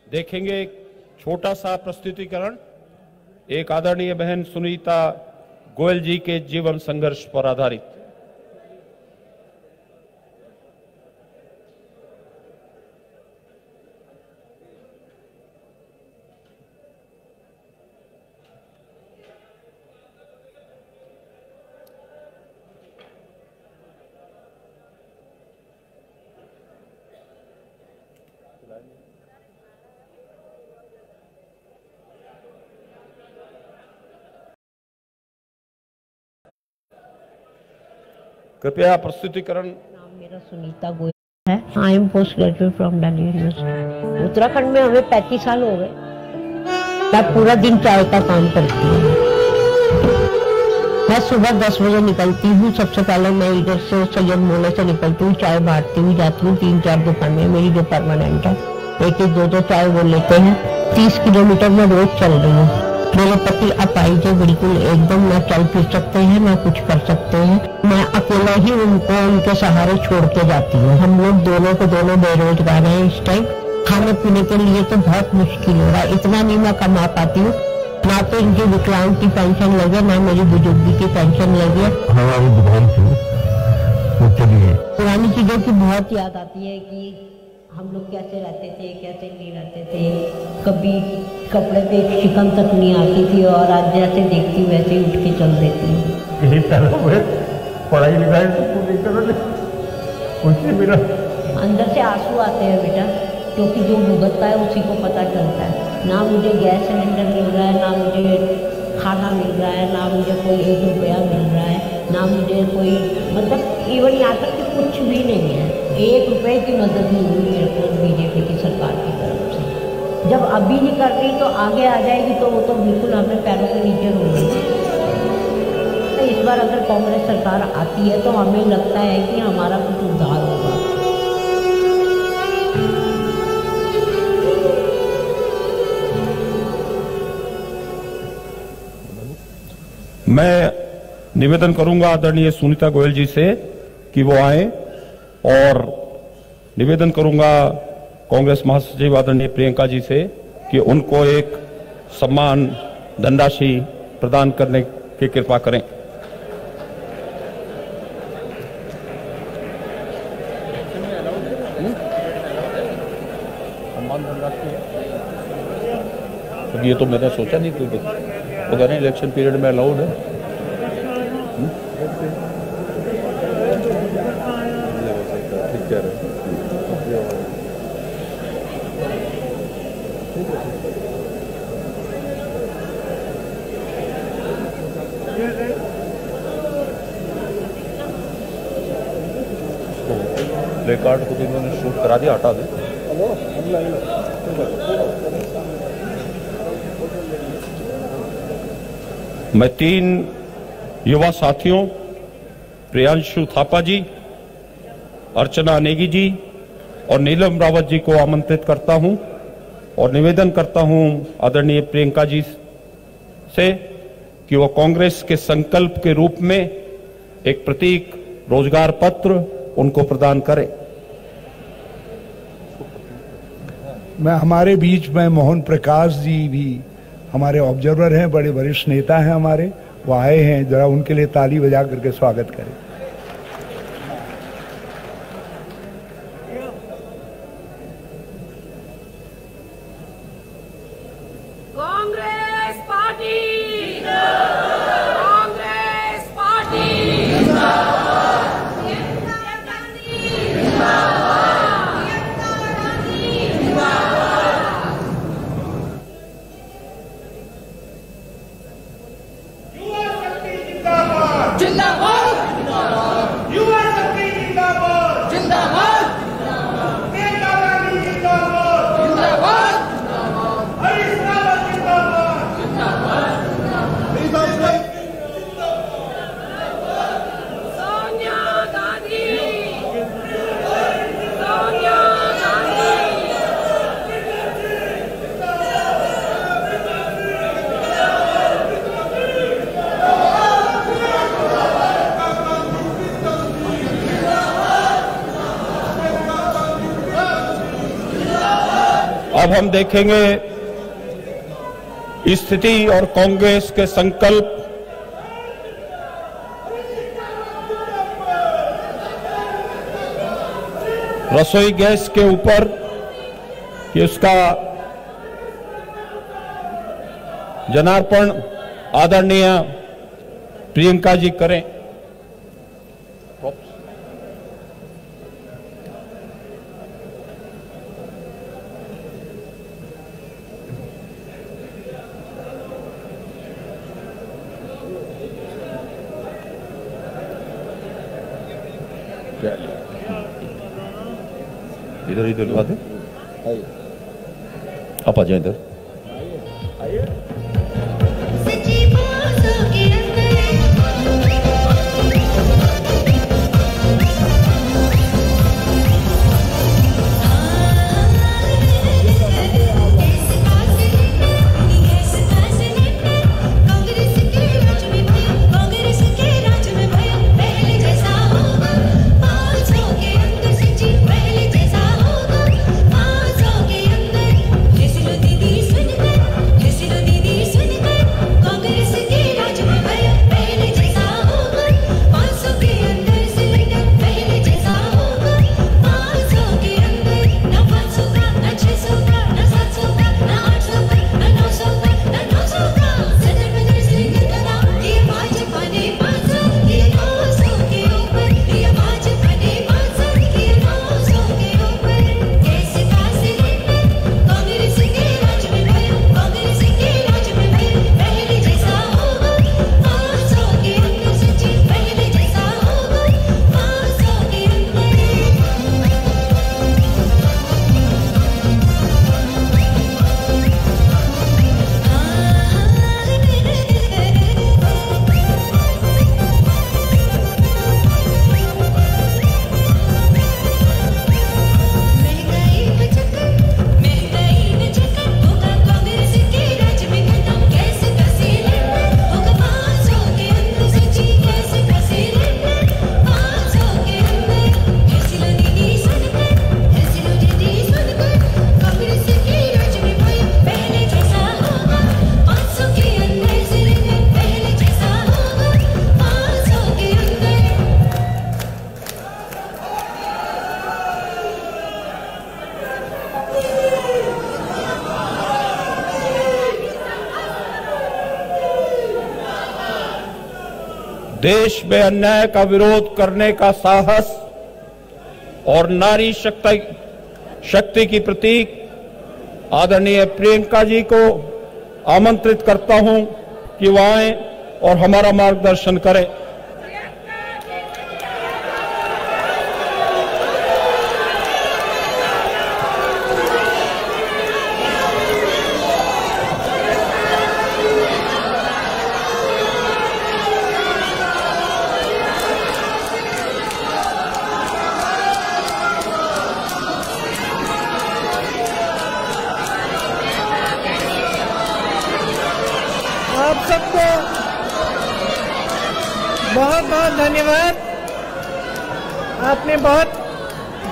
देखेंगे एक छोटा सा प्रस्तुतिकरण एक आदरणीय बहन सुनीता गोयल जी के जीवन संघर्ष पर आधारित। कृपया प्रस्तुतिकरण। नाम मेरा सुनीता गोयल है। I am post graduate from Delhi university. Uttarakhand में हमें 35 साल हो गए। मैं पूरा दिन चाय का काम करती हूँ। मैं सुबह 10 बजे निकलती हूँ। सबसे पहले मैं इधर से सैयद मोहल्ले से निकलती हूँ, चाय बांटती हुई जाती हूँ 3-4 दुकानें मेरी जो परमानेंट है। एक 2 चाय वो लेते हैं। 30 किलोमीटर में रोज चल रही हूँ। मेरे पति अपाहिज है, बिल्कुल एकदम ना चल फिर सकते हैं ना कुछ कर सकते हैं। मैं अकेला ही उनको उनके सहारे छोड़ के जाती हूँ। हम लोग दोनों को दोनों बेरोजगार हैं इस टाइम। खाने पीने के लिए तो बहुत मुश्किल हो रहा है। इतना नहीं मैं कमा पाती हूँ। ना तो इनकी विकलांग की पेंशन लगे, ना मेरी बुजुर्गी की पेंशन लगे। हमारी दुकान थी वो चली है। पुरानी चीजों की बहुत याद आती है कि हम लोग कैसे रहते थे, कैसे नहीं रहते थे। कभी कपड़े पे एक शिकन तक नहीं आती थी और आज जैसे देखती हूँ वैसे ही उठ के चल देती हूँ। यही पढ़ाई लिखाई उससे मेरा अंदर से आंसू आते हैं बेटा, क्योंकि जो भुगतता है उसी को पता चलता है। ना मुझे गैस सिलेंडर मिल रहा है, ना मुझे खाना मिल रहा है, ना मुझे कोई 1 रुपया मिल रहा है, ना मुझे कोई मतलब इवन यहाँ तक कि कुछ भी नहीं है। 1 रुपये की मदद नहीं हुई मेरे को बीजेपी की सरकार की तरफ से। जब अभी नहीं कर रही तो आगे आ जाएगी तो वो तो बिल्कुल हमें पैरों के नीचे होगी। तो इस बार अगर कांग्रेस सरकार आती है तो हमें लगता है कि हमारा कुछ उद्धार होगा। मैं निवेदन करूंगा आदरणीय सुनीता गोयल जी से कि वो आए, और निवेदन करूंगा कांग्रेस महासचिव आदरणीय प्रियंका जी से कि उनको एक सम्मान धनराशि प्रदान करने की कृपा करें। सम्मान धनराशि तो ये तो मैंने सोचा नहीं कि वो कह रहे हैं इलेक्शन पीरियड में अलाउड है। प्ले कार्ड को इन्होंने शूट करा दिया, हटा दे। मैं 3 युवा साथियों प्रियांशु थापा जी, अर्चना नेगी जी और नीलम रावत जी को आमंत्रित करता हूं और निवेदन करता हूं आदरणीय प्रियंका जी से कि वो कांग्रेस के संकल्प के रूप में एक प्रतीक रोजगार पत्र उनको प्रदान करें। मैं हमारे बीच में मोहन प्रकाश जी भी हमारे ऑब्जर्वर हैं, बड़े वरिष्ठ नेता हैं हमारे, वो आए हैं। जरा उनके लिए ताली बजा करके स्वागत करें। कांग्रेस पार्टी, कांग्रेस पार्टी जिंदाबाद, युवा शक्ति जिंदाबाद, जिंदाबाद, प्रियंका गांधी जिंदाबाद, जिंदाबाद, हरीश रावत जिंदाबाद, जिंदाबाद, सोनिया गांधी, सोनिया गांधी। अब हम देखेंगे स्थिति और कांग्रेस के संकल्प रसोई गैस के ऊपर कि उसका जनार्पण आदरणीय प्रियंका जी करें। इधर इधर लगा दे, आप आ जाए इधर। देश में अन्याय का विरोध करने का साहस और नारी शक्ति की प्रतीक आदरणीय प्रियंका जी को आमंत्रित करता हूं कि वह आएं और हमारा मार्गदर्शन करें। आप सबको बहुत बहुत धन्यवाद। आपने बहुत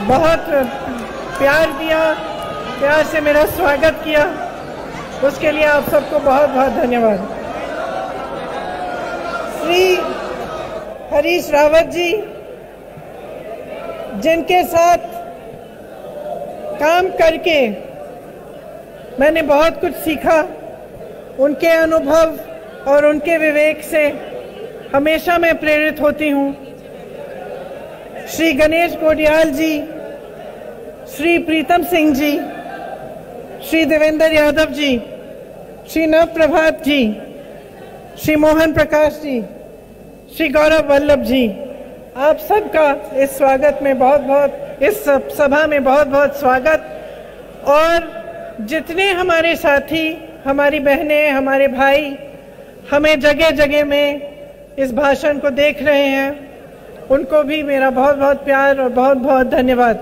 बहुत प्यार दिया, प्यार से मेरा स्वागत किया, उसके लिए आप सबको बहुत बहुत धन्यवाद। श्री हरीश रावत जी, जिनके साथ काम करके मैंने बहुत कुछ सीखा, उनके अनुभव और उनके विवेक से हमेशा मैं प्रेरित होती हूँ। श्री गणेश गोडियाल जी, श्री प्रीतम सिंह जी, श्री देवेंद्र यादव जी, श्री नव प्रभात जी, श्री मोहन प्रकाश जी, श्री गौरव वल्लभ जी, आप सबका इस स्वागत में बहुत बहुत, इस सभा में बहुत बहुत स्वागत। और जितने हमारे साथी, हमारी बहनें, हमारे भाई हमें जगह जगह में इस भाषण को देख रहे हैं, उनको भी मेरा बहुत बहुत प्यार और बहुत बहुत धन्यवाद।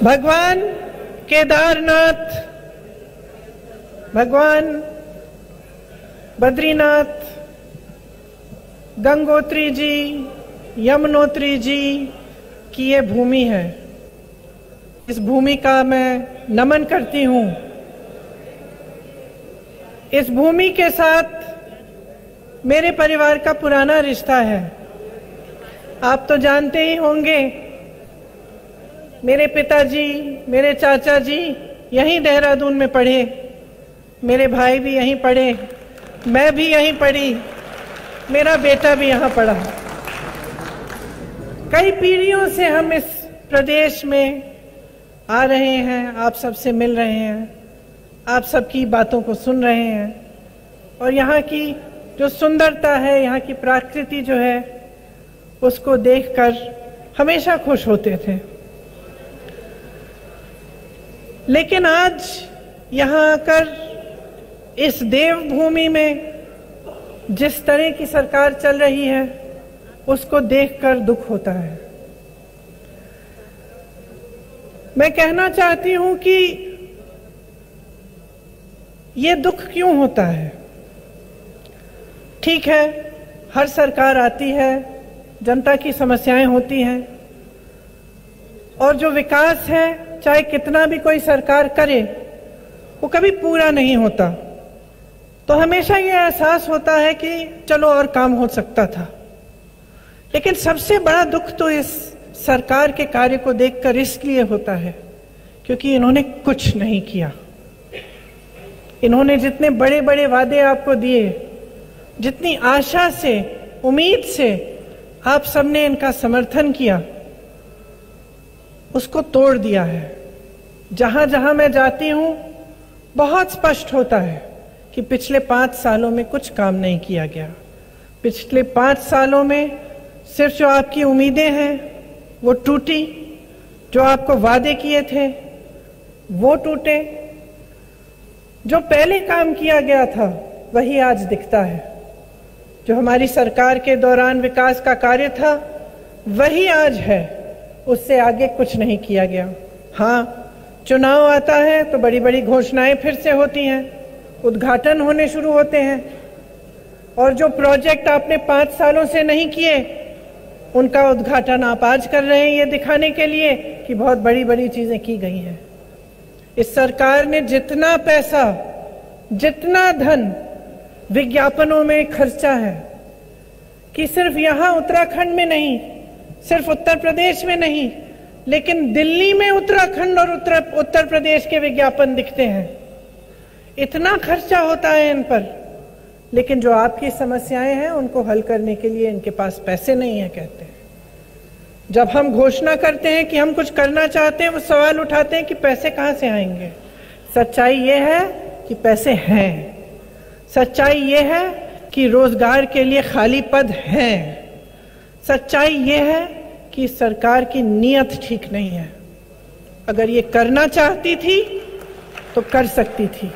भगवान केदारनाथ, भगवान बद्रीनाथ, गंगोत्री जी, यमुनोत्री जी की ये भूमि है। इस भूमि का मैं नमन करती हूँ। इस भूमि के साथ मेरे परिवार का पुराना रिश्ता है। आप तो जानते ही होंगे, मेरे पिताजी, मेरे चाचा जी यहीं देहरादून में पढ़े, मेरे भाई भी यहीं पढ़े, मैं भी यहीं पढ़ी, मेरा बेटा भी यहाँ पढ़ा। कई पीढ़ियों से हम इस प्रदेश में आ रहे हैं, आप सबसे मिल रहे हैं, आप सबकी बातों को सुन रहे हैं और यहाँ की जो सुंदरता है, यहाँ की प्रकृति जो है, उसको देखकर हमेशा खुश होते थे। लेकिन आज यहाँ आकर इस देवभूमि में जिस तरह की सरकार चल रही है, उसको देखकर दुख होता है। मैं कहना चाहती हूं कि ये दुख क्यों होता है। ठीक है, हर सरकार आती है, जनता की समस्याएं होती हैं और जो विकास है, चाहे कितना भी कोई सरकार करे, वो कभी पूरा नहीं होता। तो हमेशा ये एहसास होता है कि चलो और काम हो सकता था। लेकिन सबसे बड़ा दुख तो इस सरकार के कार्य को देखकर इसलिए होता है क्योंकि इन्होंने कुछ नहीं किया। इन्होंने जितने बड़े बड़े वादे आपको दिए, जितनी आशा से, उम्मीद से आप सबने इनका समर्थन किया, उसको तोड़ दिया है। जहां जहां मैं जाती हूं, बहुत स्पष्ट होता है कि पिछले 5 सालों में कुछ काम नहीं किया गया। पिछले 5 सालों में सिर्फ जो आपकी उम्मीदें हैं वो टूटी, जो आपको वादे किए थे वो टूटे, जो पहले काम किया गया था वही आज दिखता है। जो हमारी सरकार के दौरान विकास का कार्य था वही आज है, उससे आगे कुछ नहीं किया गया। हाँ, चुनाव आता है तो बड़ी बड़ी घोषणाएं फिर से होती हैं, उद्घाटन होने शुरू होते हैं और जो प्रोजेक्ट आपने 5 सालों से नहीं किए, उनका उद्घाटन आप आज कर रहे हैं, ये दिखाने के लिए कि बहुत बड़ी बड़ी चीजें की गई हैं। इस सरकार ने जितना पैसा, जितना धन विज्ञापनों में खर्चा है, कि सिर्फ यहाँ उत्तराखंड में नहीं, सिर्फ उत्तर प्रदेश में नहीं, लेकिन दिल्ली में उत्तराखंड और उत्तर प्रदेश के विज्ञापन दिखते हैं। इतना खर्चा होता है इन पर, लेकिन जो आपकी समस्याएं हैं उनको हल करने के लिए इनके पास पैसे नहीं है, कहते हैं। जब हम घोषणा करते हैं कि हम कुछ करना चाहते हैं, वो सवाल उठाते हैं कि पैसे कहां से आएंगे। सच्चाई ये है कि पैसे हैं। सच्चाई ये है कि रोजगार के लिए खाली पद हैं। सच्चाई ये है कि सरकार की नीयत ठीक नहीं है। अगर ये करना चाहती थी तो कर सकती थी।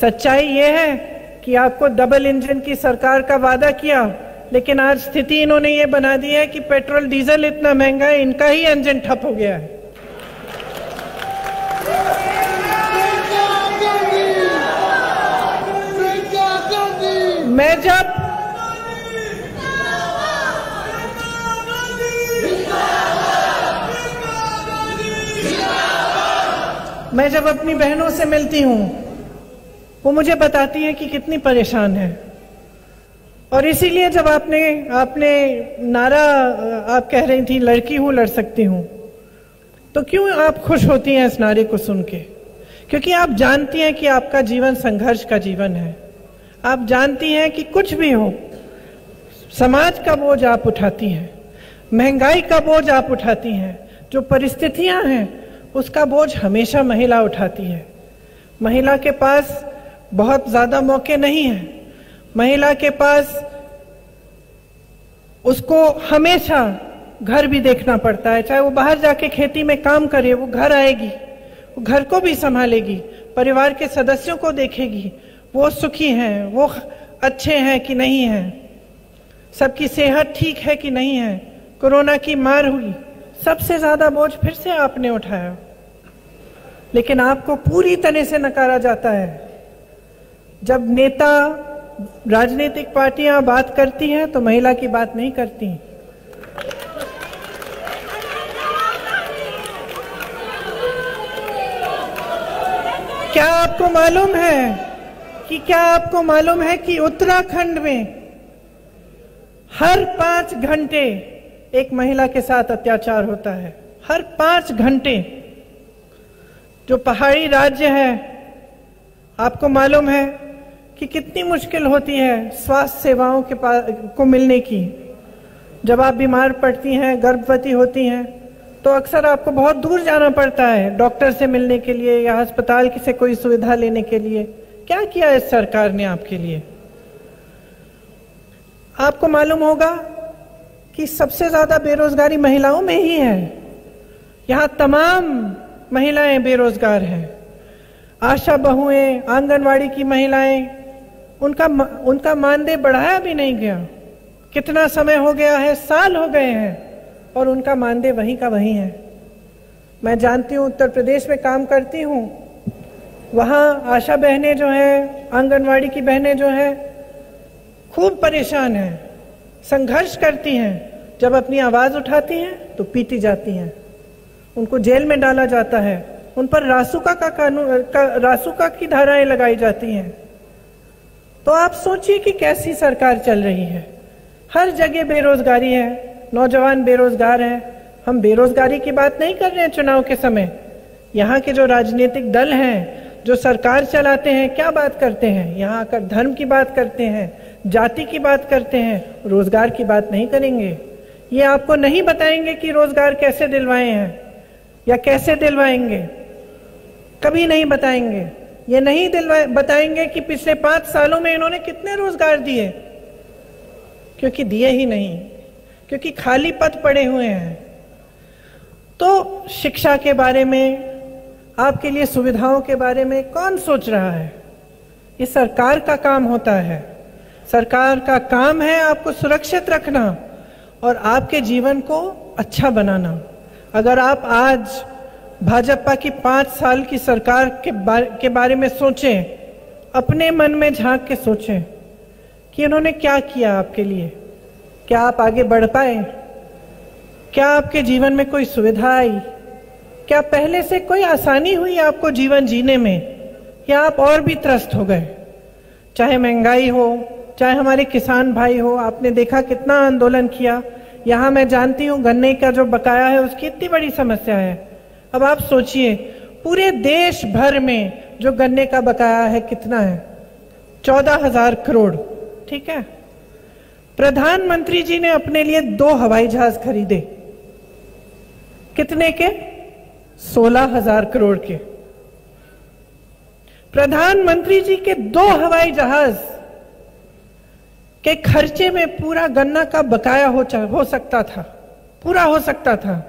सच्चाई ये है कि आपको डबल इंजन की सरकार का वादा किया, लेकिन आज स्थिति इन्होंने ये बना दी है कि पेट्रोल डीजल इतना महंगा है, इनका ही इंजन ठप हो गया है। मैं जब अपनी बहनों से मिलती हूँ, वो मुझे बताती हैं कि कितनी परेशान है। और इसीलिए जब आपने नारा आप कह रही थी, लड़की हूं लड़ सकती हूं, तो क्यों आप खुश होती हैं इस नारे को सुन के? क्योंकि आप जानती हैं कि आपका जीवन संघर्ष का जीवन है। आप जानती हैं कि कुछ भी हो, समाज का बोझ आप उठाती हैं, महंगाई का बोझ आप उठाती हैं, जो परिस्थितियां हैं उसका बोझ हमेशा महिला उठाती है। महिला के पास बहुत ज्यादा मौके नहीं है। महिला के पास उसको हमेशा घर भी देखना पड़ता है। चाहे वो बाहर जाके खेती में काम करे, वो घर आएगी, वो घर को भी संभालेगी, परिवार के सदस्यों को देखेगी, वो सुखी हैं, वो अच्छे हैं कि नहीं हैं, सबकी सेहत ठीक है कि नहीं है, कोरोना की मार हुई, सबसे ज्यादा बोझ फिर से आपने उठाया। लेकिन आपको पूरी तरह से नकारा जाता है। जब नेता, राजनीतिक पार्टियां बात करती हैं तो महिला की बात नहीं करती। क्या आपको मालूम है कि उत्तराखंड में हर 5 घंटे एक महिला के साथ अत्याचार होता है? हर 5 घंटे। जो पहाड़ी राज्य है, आपको मालूम है कि कितनी मुश्किल होती है स्वास्थ्य सेवाओं को मिलने की। जब आप बीमार पड़ती हैं, गर्भवती होती हैं, तो अक्सर आपको बहुत दूर जाना पड़ता है डॉक्टर से मिलने के लिए या अस्पताल से कोई सुविधा लेने के लिए। क्या किया इस सरकार ने आपके लिए? आपको मालूम होगा कि सबसे ज्यादा बेरोजगारी महिलाओं में ही है। यहाँ तमाम महिलाएं बेरोजगार हैं। आशा बहुएं, आंगनवाड़ी की महिलाएं, उनका मानदेय बढ़ाया भी नहीं गया। कितना समय हो गया है? साल हो गए हैं और उनका मानदेय वहीं का वहीं है। मैं जानती हूँ, उत्तर प्रदेश में काम करती हूँ, वहाँ आशा बहनें जो हैं, आंगनवाड़ी की बहनें जो हैं, खूब परेशान हैं, संघर्ष करती हैं। जब अपनी आवाज उठाती हैं तो पीटी जाती हैं, उनको जेल में डाला जाता है, उन पर रासुका की धाराएं लगाई जाती हैं। तो आप सोचिए कि कैसी सरकार चल रही है। हर जगह बेरोजगारी है, नौजवान बेरोजगार है। हम बेरोजगारी की बात नहीं कर रहे हैं चुनाव के समय। यहाँ के जो राजनीतिक दल हैं, जो सरकार चलाते हैं, क्या बात करते हैं? यहाँ आकर धर्म की बात करते हैं, जाति की बात करते हैं, रोजगार की बात नहीं करेंगे। ये आपको नहीं बताएंगे कि रोजगार कैसे दिलवाए हैं या कैसे दिलवाएंगे, कभी नहीं बताएंगे। ये नहीं बताएंगे कि पिछले 5 सालों में इन्होंने कितने रोजगार दिए, क्योंकि दिए ही नहीं, क्योंकि खाली पद पड़े हुए हैं। तो शिक्षा के बारे में, आपके लिए सुविधाओं के बारे में कौन सोच रहा है? ये सरकार का काम होता है। सरकार का काम है आपको सुरक्षित रखना और आपके जीवन को अच्छा बनाना। अगर आप आज भाजपा की 5 साल की सरकार के बारे में सोचें, अपने मन में झांक के सोचें कि उन्होंने क्या किया आपके लिए। क्या आप आगे बढ़ पाए? क्या आपके जीवन में कोई सुविधा आई? क्या पहले से कोई आसानी हुई आपको जीवन जीने में, या आप और भी त्रस्त हो गए? चाहे महंगाई हो, चाहे हमारे किसान भाई हो, आपने देखा कितना आंदोलन किया। यहाँ मैं जानती हूँ गन्ने का जो बकाया है उसकी इतनी बड़ी समस्या है। अब आप सोचिए पूरे देश भर में जो गन्ने का बकाया है कितना है? 14,000 करोड़। ठीक है, प्रधानमंत्री जी ने अपने लिए 2 हवाई जहाज खरीदे। कितने के? 16,000 करोड़ के। प्रधानमंत्री जी के 2 हवाई जहाज के खर्चे में पूरा गन्ना का बकाया हो सकता था, पूरा हो सकता था।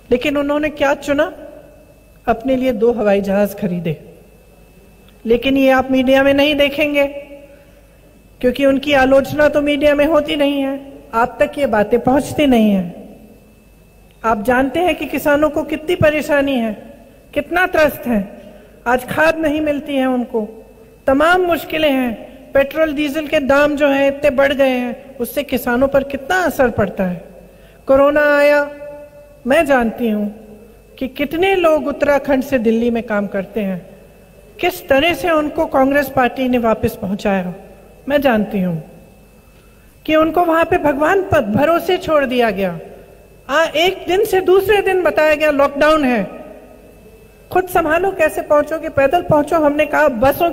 लेकिन उन्होंने क्या चुना? अपने लिए 2 हवाई जहाज खरीदे। लेकिन ये आप मीडिया में नहीं देखेंगे, क्योंकि उनकी आलोचना तो मीडिया में होती नहीं है, आप तक ये बातें पहुंचती नहीं है। आप जानते हैं कि किसानों को कितनी परेशानी है, कितना त्रस्त है। आज खाद नहीं मिलती है उनको, तमाम मुश्किलें हैं। पेट्रोल डीजल के दाम जो हैं इतने बढ़ गए हैं, उससे किसानों पर कितना असर पड़ता है। कोरोना आया, मैं जानती हूं कि कितने लोग उत्तराखंड से दिल्ली में काम करते हैं, किस तरह से उनको कांग्रेस पार्टी ने वापस पहुंचाया। मैं जानती हूं कि उनको वहां पे भगवान पर भरोसे छोड़ दिया गया। एक दिन से दूसरे दिन बताया गया लॉकडाउन है, खुद संभालो, कैसे पहुंचोगे? पैदल पहुंचो। हमने कहा बसों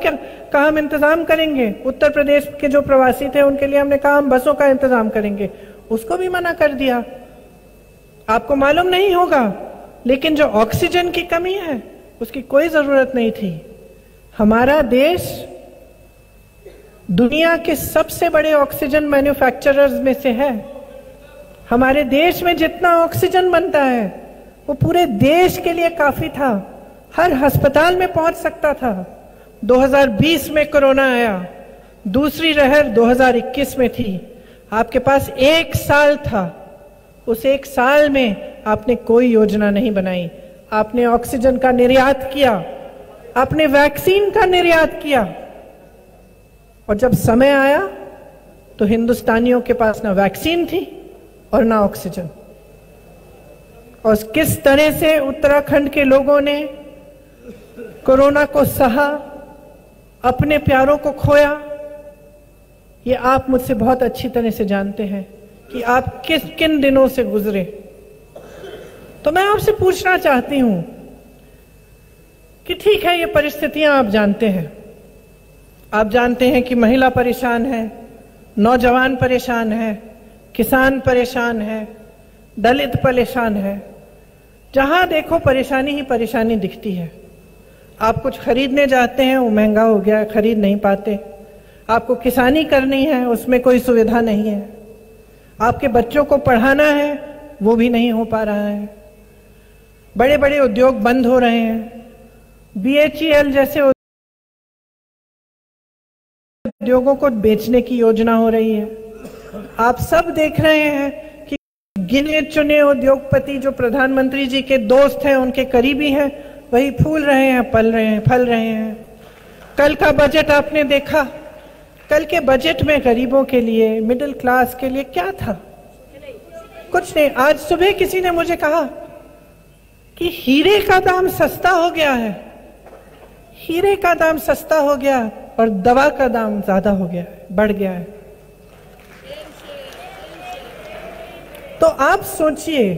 का हम इंतजाम करेंगे। उत्तर प्रदेश के जो प्रवासी थे उनके लिए हमने कहा हम बसों का इंतजाम करेंगे, उसको भी मना कर दिया। आपको मालूम नहीं होगा, लेकिन जो ऑक्सीजन की कमी है उसकी कोई जरूरत नहीं थी। हमारा देश दुनिया के सबसे बड़े ऑक्सीजन मैन्युफैक्चरर्स में से है। हमारे देश में जितना ऑक्सीजन बनता है वो पूरे देश के लिए काफी था, हर अस्पताल में पहुंच सकता था। 2020 में कोरोना आया, दूसरी लहर 2021 में थी। आपके पास 1 साल था, उस 1 साल में आपने कोई योजना नहीं बनाई। आपने ऑक्सीजन का निर्यात किया, आपने वैक्सीन का निर्यात किया, और जब समय आया तो हिंदुस्तानियों के पास ना वैक्सीन थी और ना ऑक्सीजन। और किस तरह से उत्तराखंड के लोगों ने कोरोना को सहा, अपने प्यारों को खोया। ये आप मुझसे बहुत अच्छी तरह से जानते हैं कि आप किन दिनों से गुजरे। तो मैं आपसे पूछना चाहती हूं कि ठीक है, ये परिस्थितियां आप जानते हैं। आप जानते हैं कि महिला परेशान है, नौजवान परेशान है, किसान परेशान है, दलित परेशान है। जहां देखो परेशानी ही परेशानी दिखती है। आप कुछ खरीदने जाते हैं, वो महंगा हो गया है, खरीद नहीं पाते। आपको किसानी करनी है, उसमें कोई सुविधा नहीं है। आपके बच्चों को पढ़ाना है, वो भी नहीं हो पा रहा है। बड़े बड़े उद्योग बंद हो रहे हैं। BHEL जैसे उद्योगों को बेचने की योजना हो रही है। आप सब देख रहे हैं कि गिने चुने उद्योगपति जो प्रधानमंत्री जी के दोस्त हैं, उनके करीबी हैं, वही फूल रहे हैं, फल रहे हैं। कल का बजट आपने देखा। कल के बजट में गरीबों के लिए, मिडिल क्लास के लिए क्या था? कुछ नहीं। आज सुबह किसी ने मुझे कहा कि हीरे का दाम सस्ता हो गया है। हीरे का दाम सस्ता हो गया और दवा का दाम ज्यादा हो गया है, बढ़ गया है। तो आप सोचिए,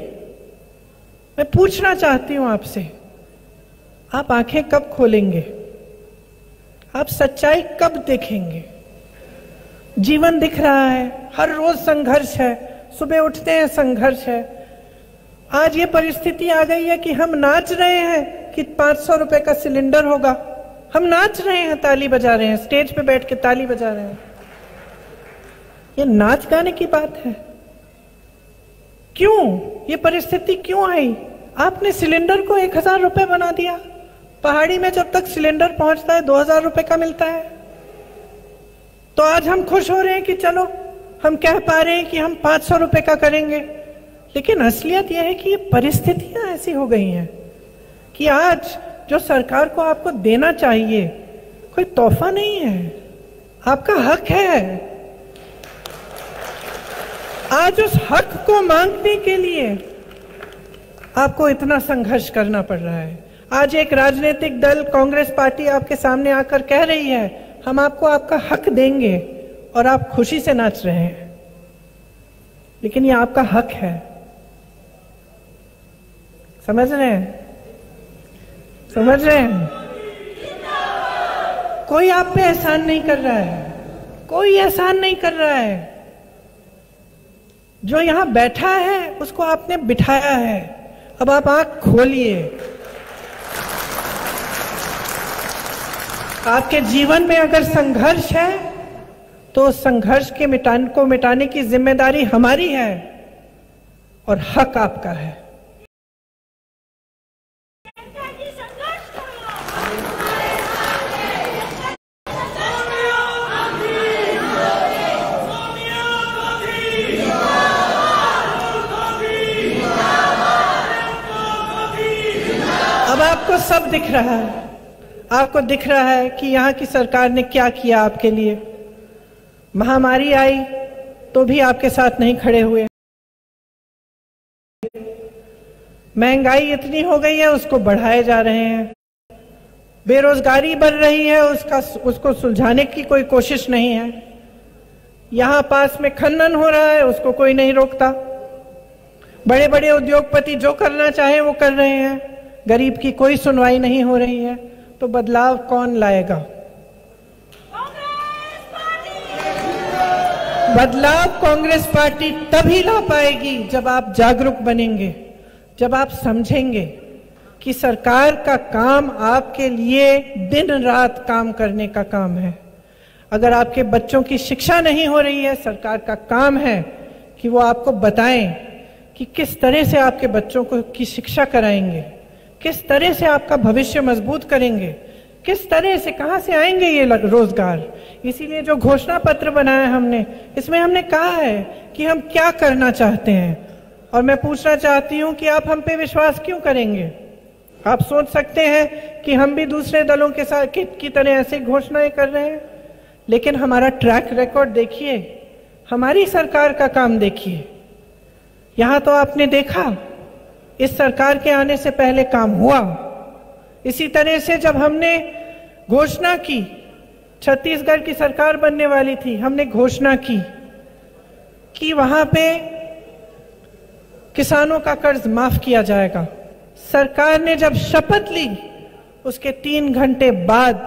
मैं पूछना चाहती हूं आपसे, आप आंखें कब खोलेंगे? आप सच्चाई कब देखेंगे? जीवन दिख रहा है, हर रोज संघर्ष है, सुबह उठते हैं संघर्ष है। आज ये परिस्थिति आ गई है कि हम नाच रहे हैं कि 500 रुपए का सिलेंडर होगा। हम नाच रहे हैं, ताली बजा रहे हैं, स्टेज पे बैठ के ताली बजा रहे हैं। ये नाच गाने की बात है? क्यों ये परिस्थिति क्यों आई? आपने सिलेंडर को 1000 रुपए बना दिया। पहाड़ी में जब तक सिलेंडर पहुंचता है 2000 रुपए का मिलता है। तो आज हम खुश हो रहे हैं कि चलो हम कह पा रहे हैं कि हम 500 रुपए का करेंगे। लेकिन असलियत यह है कि ये परिस्थितियां ऐसी हो गई हैं कि आज जो सरकार को आपको देना चाहिए कोई तोहफा नहीं है, आपका हक है। आज उस हक को मांगने के लिए आपको इतना संघर्ष करना पड़ रहा है। आज एक राजनीतिक दल कांग्रेस पार्टी आपके सामने आकर कह रही है हम आपको आपका हक देंगे, और आप खुशी से नाच रहे हैं। लेकिन ये आपका हक है, समझ रहे हैं? समझ रहे हैं? कोई आप पे एहसान नहीं कर रहा है, कोई एहसान नहीं कर रहा है। जो यहां बैठा है उसको आपने बिठाया है। अब आप आंख खोलिए। आपके जीवन में अगर संघर्ष है तो संघर्ष के मिटाने की जिम्मेदारी हमारी है और हक आपका है। अब आपको सब दिख रहा है। आपको दिख रहा है कि यहाँ की सरकार ने क्या किया आपके लिए। महामारी आई तो भी आपके साथ नहीं खड़े हुए। महंगाई इतनी हो गई है उसको बढ़ाए जा रहे हैं। बेरोजगारी बढ़ रही है उसको सुलझाने की कोई कोशिश नहीं है। यहाँ पास में खनन हो रहा है उसको कोई नहीं रोकता। बड़े बड़े उद्योगपति जो करना चाहे वो कर रहे हैं। गरीब की कोई सुनवाई नहीं हो रही है। तो बदलाव कौन लाएगा? बदलाव कांग्रेस पार्टी तभी ला पाएगी जब आप जागरूक बनेंगे, जब आप समझेंगे कि सरकार का काम आपके लिए दिन रात काम करने का काम है। अगर आपके बच्चों की शिक्षा नहीं हो रही है, सरकार का काम है कि वो आपको बताएं कि किस तरह से आपके बच्चों को की शिक्षा कराएंगे, किस तरह से आपका भविष्य मजबूत करेंगे, किस तरह से, कहां से आएंगे ये रोजगार। इसीलिए जो घोषणा पत्र बनाया हमने, इसमें हमने कहा है कि हम क्या करना चाहते हैं। और मैं पूछना चाहती हूं कि आप हम पे विश्वास क्यों करेंगे? आप सोच सकते हैं कि हम भी दूसरे दलों के साथ की तरह ऐसे घोषणाएं कर रहे हैं, लेकिन हमारा ट्रैक रिकॉर्ड देखिए, हमारी सरकार का काम देखिए। यहां तो आपने देखा इस सरकार के आने से पहले काम हुआ, इसी तरह से जब हमने घोषणा की, छत्तीसगढ़ की सरकार बनने वाली थी, हमने घोषणा की कि वहां पे किसानों का कर्ज माफ किया जाएगा। सरकार ने जब शपथ ली उसके 3 घंटे बाद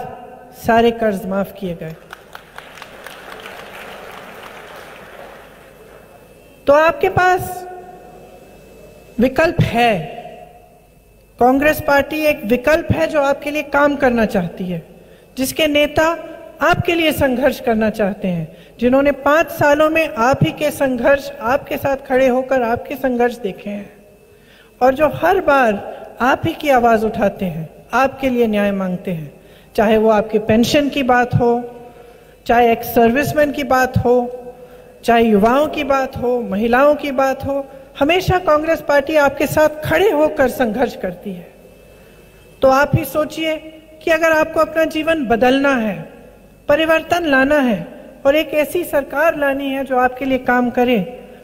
सारे कर्ज माफ किए गए। तो आपके पास विकल्प है। कांग्रेस पार्टी एक विकल्प है जो आपके लिए काम करना चाहती है, जिसके नेता आपके लिए संघर्ष करना चाहते हैं, जिन्होंने 5 सालों में आप ही के संघर्ष, आपके साथ खड़े होकर आपके संघर्ष देखे हैं, और जो हर बार आप ही की आवाज उठाते हैं, आपके लिए न्याय मांगते हैं। चाहे वो आपके पेंशन की बात हो, चाहे एक्स सर्विसमैन की बात हो, चाहे युवाओं की बात हो, महिलाओं की बात हो, हमेशा कांग्रेस पार्टी आपके साथ खड़े होकर संघर्ष करती है। तो आप ही सोचिए कि अगर आपको अपना जीवन बदलना है, परिवर्तन लाना है और एक ऐसी सरकार लानी है जो आपके लिए काम करे,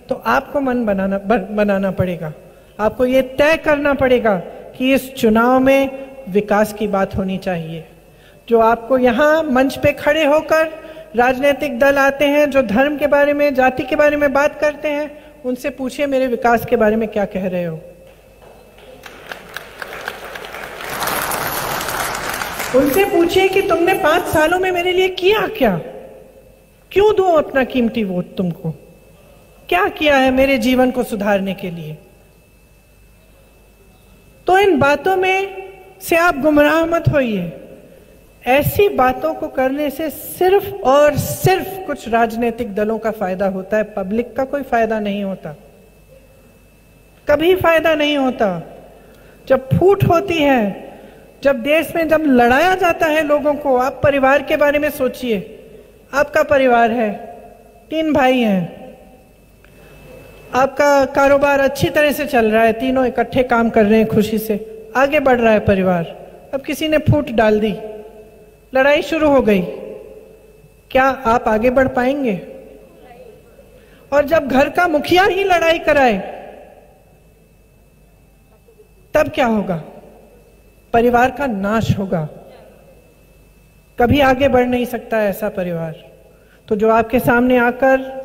तो आपको मन बनाना पड़ेगा। आपको ये तय करना पड़ेगा कि इस चुनाव में विकास की बात होनी चाहिए। जो आपको यहाँ मंच पे खड़े होकर राजनीतिक दल आते हैं, जो धर्म के बारे में, जाति के बारे में बात करते हैं, उनसे पूछिए मेरे विकास के बारे में क्या कह रहे हो। उनसे पूछिए कि तुमने 5 सालों में मेरे लिए किया क्या, क्यों दूं अपना कीमती वोट तुमको, क्या किया है मेरे जीवन को सुधारने के लिए। तो इन बातों में से आप गुमराह मत होइए। ऐसी बातों को करने से सिर्फ और सिर्फ कुछ राजनीतिक दलों का फायदा होता है, पब्लिक का कोई फायदा नहीं होता, कभी फायदा नहीं होता। जब फूट होती है, जब देश में जब लड़ाया जाता है लोगों को, आप परिवार के बारे में सोचिए। आपका परिवार है, 3 भाई हैं, आपका कारोबार अच्छी तरह से चल रहा है, तीनों इकट्ठे काम कर रहे हैं, खुशी से आगे बढ़ रहा है परिवार। अब किसी ने फूट डाल दी, लड़ाई शुरू हो गई, क्या आप आगे बढ़ पाएंगे? और जब घर का मुखिया ही लड़ाई कराए तब क्या होगा? परिवार का नाश होगा, कभी आगे बढ़ नहीं सकता है ऐसा परिवार। तो जो आपके सामने आकर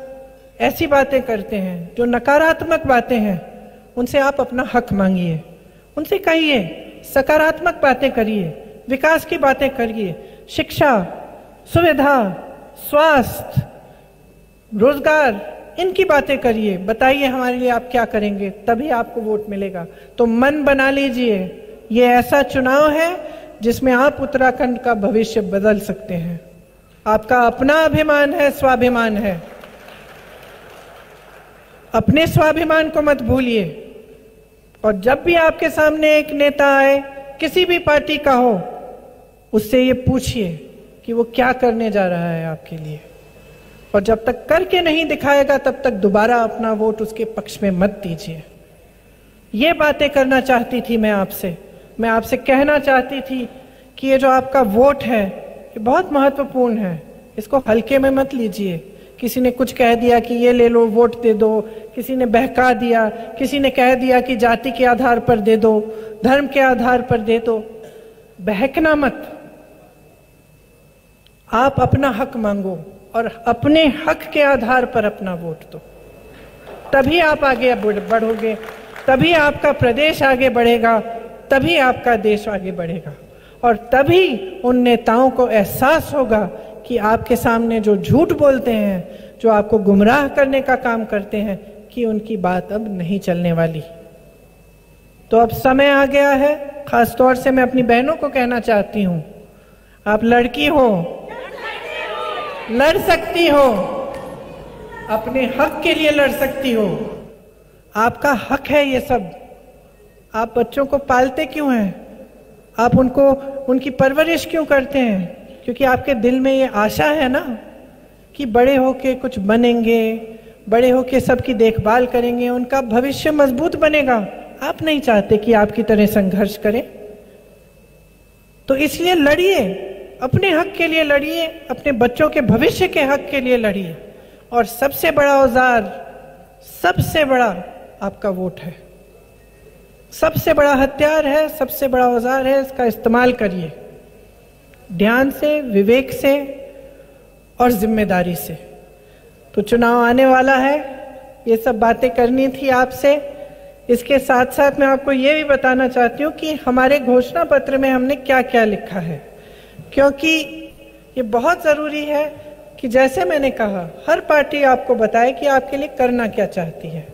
ऐसी बातें करते हैं, जो नकारात्मक बातें हैं, उनसे आप अपना हक मांगिए, उनसे कहिए, सकारात्मक बातें करिए, विकास की बातें करिए, शिक्षा, सुविधा, स्वास्थ्य, रोजगार, इनकी बातें करिए, बताइए हमारे लिए आप क्या करेंगे, तभी आपको वोट मिलेगा। तो मन बना लीजिए, ये ऐसा चुनाव है जिसमें आप उत्तराखंड का भविष्य बदल सकते हैं। आपका अपना अभिमान है, स्वाभिमान है, अपने स्वाभिमान को मत भूलिए। और जब भी आपके सामने एक नेता आए, किसी भी पार्टी का हो, उससे ये पूछिए कि वो क्या करने जा रहा है आपके लिए, और जब तक करके नहीं दिखाएगा तब तक दोबारा अपना वोट उसके पक्ष में मत दीजिए। ये बातें करना चाहती थी मैं आपसे कहना चाहती थी कि ये जो आपका वोट है ये बहुत महत्वपूर्ण है, इसको हल्के में मत लीजिए। किसी ने कुछ कह दिया कि ये ले लो, वोट दे दो, किसी ने बहका दिया, किसी ने कह दिया कि जाति के आधार पर दे दो, धर्म के आधार पर दे दो, बहकना मत। आप अपना हक मांगो और अपने हक के आधार पर अपना वोट दो, तभी आप आगे बढ़ोगे, तभी आपका प्रदेश आगे बढ़ेगा, तभी आपका देश आगे बढ़ेगा, और तभी उन नेताओं को एहसास होगा कि आपके सामने जो झूठ बोलते हैं, जो आपको गुमराह करने का काम करते हैं, कि उनकी बात अब नहीं चलने वाली। तो अब समय आ गया है, खासतौर से मैं अपनी बहनों को कहना चाहती हूं, आप लड़की हो, लड़ सकती हो, अपने हक के लिए लड़ सकती हो, आपका हक है ये सब। आप बच्चों को पालते क्यों हैं? आप उनकी परवरिश क्यों करते हैं? क्योंकि आपके दिल में ये आशा है ना कि बड़े होके कुछ बनेंगे, बड़े होके सबकी देखभाल करेंगे, उनका भविष्य मजबूत बनेगा। आप नहीं चाहते कि आपकी तरह संघर्ष करें, तो इसलिए लड़िए, अपने हक के लिए लड़िए, अपने बच्चों के भविष्य के हक के लिए लड़िए। और सबसे बड़ा औजार, सबसे बड़ा आपका वोट है। सबसे बड़ा हथियार है, सबसे बड़ा औजार है, इसका इस्तेमाल करिए ध्यान से, विवेक से और जिम्मेदारी से। तो चुनाव आने वाला है, ये सब बातें करनी थी आपसे। इसके साथ साथ मैं आपको ये भी बताना चाहती हूँ कि हमारे घोषणा पत्र में हमने क्या क्या लिखा है, क्योंकि ये बहुत जरूरी है कि जैसे मैंने कहा हर पार्टी आपको बताए कि आपके लिए करना क्या चाहती है।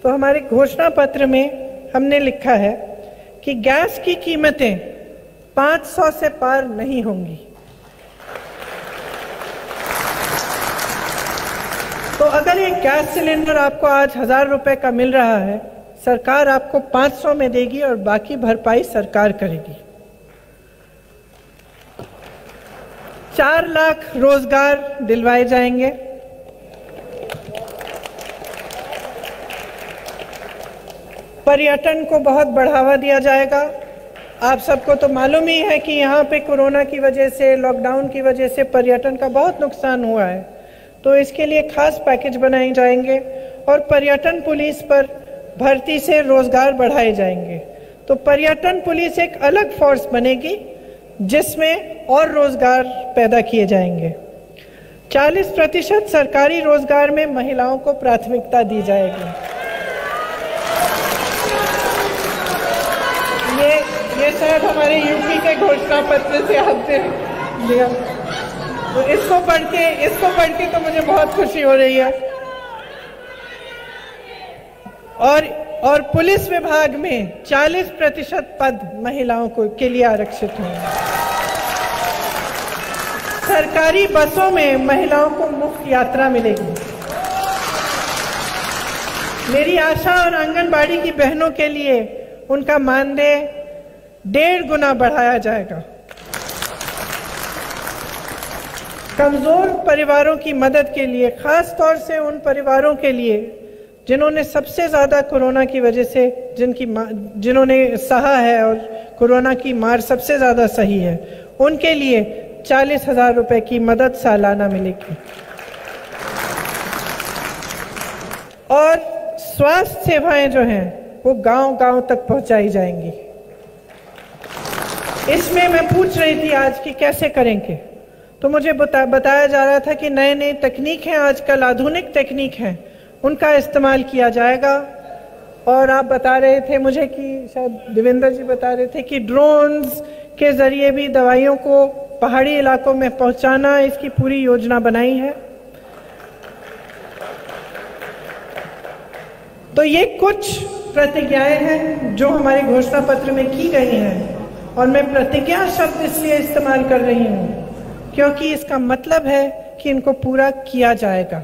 तो हमारे घोषणा पत्र में हमने लिखा है कि गैस की कीमतें 500 से पार नहीं होंगी। तो अगर एक गैस सिलेंडर आपको आज 1000 रुपए का मिल रहा है, सरकार आपको 500 में देगी और बाकी भरपाई सरकार करेगी। 4 लाख रोजगार दिलवाए जाएंगे। पर्यटन को बहुत बढ़ावा दिया जाएगा। आप सबको तो मालूम ही है कि यहाँ पे कोरोना की वजह से, लॉकडाउन की वजह से पर्यटन का बहुत नुकसान हुआ है, तो इसके लिए खास पैकेज बनाए जाएंगे और पर्यटन पुलिस पर भर्ती से रोजगार बढ़ाए जाएंगे। तो पर्यटन पुलिस एक अलग फोर्स बनेगी जिसमें और रोजगार पैदा किए जाएंगे। 40% सरकारी रोजगार में महिलाओं को प्राथमिकता दी जाएगी। ये शायद हमारे यूपी के घोषणा पत्र से आपने लिया, तो इसको पढ़ के तो मुझे बहुत खुशी हो रही है। और पुलिस विभाग में 40% पद महिलाओं के लिए आरक्षित होंगे। सरकारी बसों में महिलाओं को मुफ्त यात्रा मिलेगी। मेरी आशा और आंगनबाड़ी की बहनों के लिए उनका मानदेय 1.5 गुना बढ़ाया जाएगा। कमजोर परिवारों की मदद के लिए, खास तौर से उन परिवारों के लिए जिन्होंने सबसे ज्यादा कोरोना की वजह से जिन्होंने सहा है और कोरोना की मार सबसे ज्यादा सही है, उनके लिए 40,000 रुपए की मदद सालाना मिलेगी। और स्वास्थ्य सेवाएं जो हैं वो गांव-गांव तक पहुंचाई जाएंगी। इसमें मैं पूछ रही थी आज कि कैसे करेंगे, तो मुझे बताया जा रहा था कि नए नए तकनीक हैं, आजकल आधुनिक तकनीक है, उनका इस्तेमाल किया जाएगा। और आप बता रहे थे मुझे कि शायद देवेंद्र जी बता रहे थे कि ड्रोन्स के जरिए भी दवाइयों को पहाड़ी इलाकों में पहुंचाना, इसकी पूरी योजना बनाई है। तो ये कुछ प्रतिज्ञाएं हैं जो हमारे घोषणा पत्र में की गई हैं, और मैं प्रतिज्ञा शब्द इसलिए इस्तेमाल कर रही हूं क्योंकि इसका मतलब है कि इनको पूरा किया जाएगा।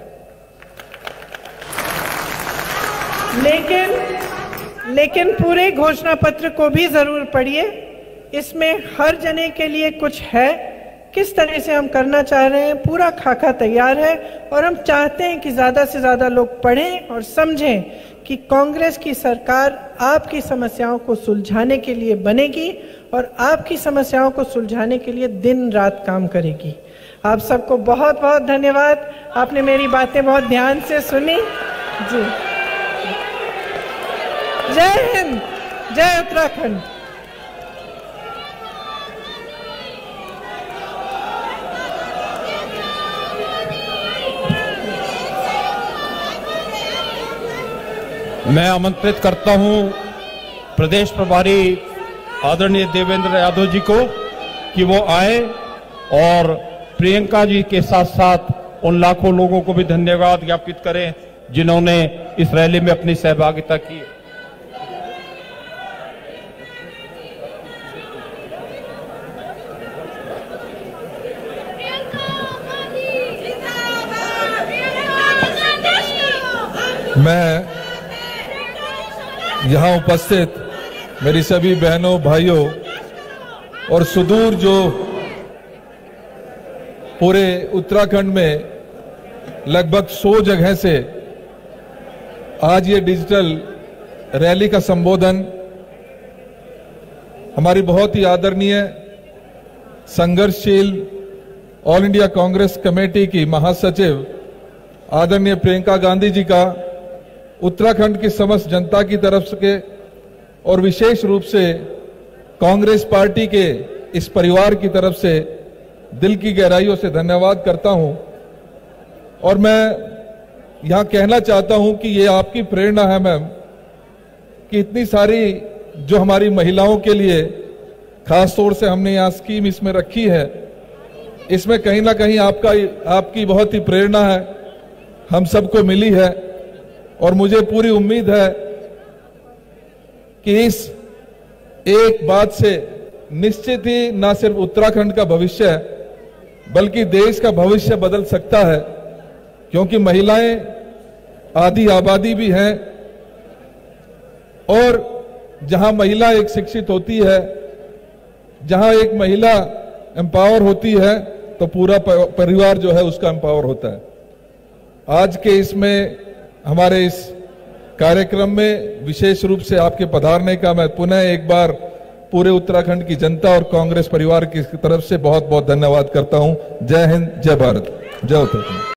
लेकिन पूरे घोषणा पत्र को भी जरूर पढ़िए। इसमें हर जने के लिए कुछ है, किस तरह से हम करना चाह रहे हैं, पूरा खाका तैयार है। और हम चाहते हैं कि ज्यादा से ज्यादा लोग पढ़ें और समझें कि कांग्रेस की सरकार आपकी समस्याओं को सुलझाने के लिए बनेगी और आपकी समस्याओं को सुलझाने के लिए दिन रात काम करेगी। आप सबको बहुत बहुत धन्यवाद, आपने मेरी बातें बहुत ध्यान से सुनी जी। जय हिंद, जय उत्तराखंड। मैं आमंत्रित करता हूं प्रदेश प्रभारी आदरणीय देवेंद्र यादव जी को कि वो आए और प्रियंका जी के साथ साथ उन लाखों लोगों को भी धन्यवाद ज्ञापित करें जिन्होंने इस रैली में अपनी सहभागिता की। मैं यहाँ उपस्थित मेरी सभी बहनों भाइयों और सुदूर जो पूरे उत्तराखंड में लगभग 100 जगह से आज ये डिजिटल रैली का संबोधन हमारी बहुत ही आदरणीय संघर्षशील ऑल इंडिया कांग्रेस कमेटी की महासचिव आदरणीय प्रियंका गांधी जी का उत्तराखंड की समस्त जनता की तरफ से और विशेष रूप से कांग्रेस पार्टी के इस परिवार की तरफ से दिल की गहराइयों से धन्यवाद करता हूं। और मैं यहां कहना चाहता हूं कि ये आपकी प्रेरणा है मैम, कि इतनी सारी जो हमारी महिलाओं के लिए खास तौर से हमने यहां स्कीम इसमें रखी है, इसमें कहीं ना कहीं आपकी बहुत ही प्रेरणा है, हम सबको मिली है। और मुझे पूरी उम्मीद है कि इस एक बात से निश्चित ही ना सिर्फ उत्तराखंड का भविष्य बल्कि देश का भविष्य बदल सकता है, क्योंकि महिलाएं आधी आबादी भी हैं। और जहां महिला एक शिक्षित होती है, जहां एक महिला एम्पावर होती है, तो पूरा परिवार जो है उसका एम्पावर होता है। आज के इसमें हमारे इस कार्यक्रम में विशेष रूप से आपके पधारने का मैं पुनः एक बार पूरे उत्तराखंड की जनता और कांग्रेस परिवार की तरफ से बहुत बहुत धन्यवाद करता हूं। जय हिंद, जय भारत, जय उत्तराखंड।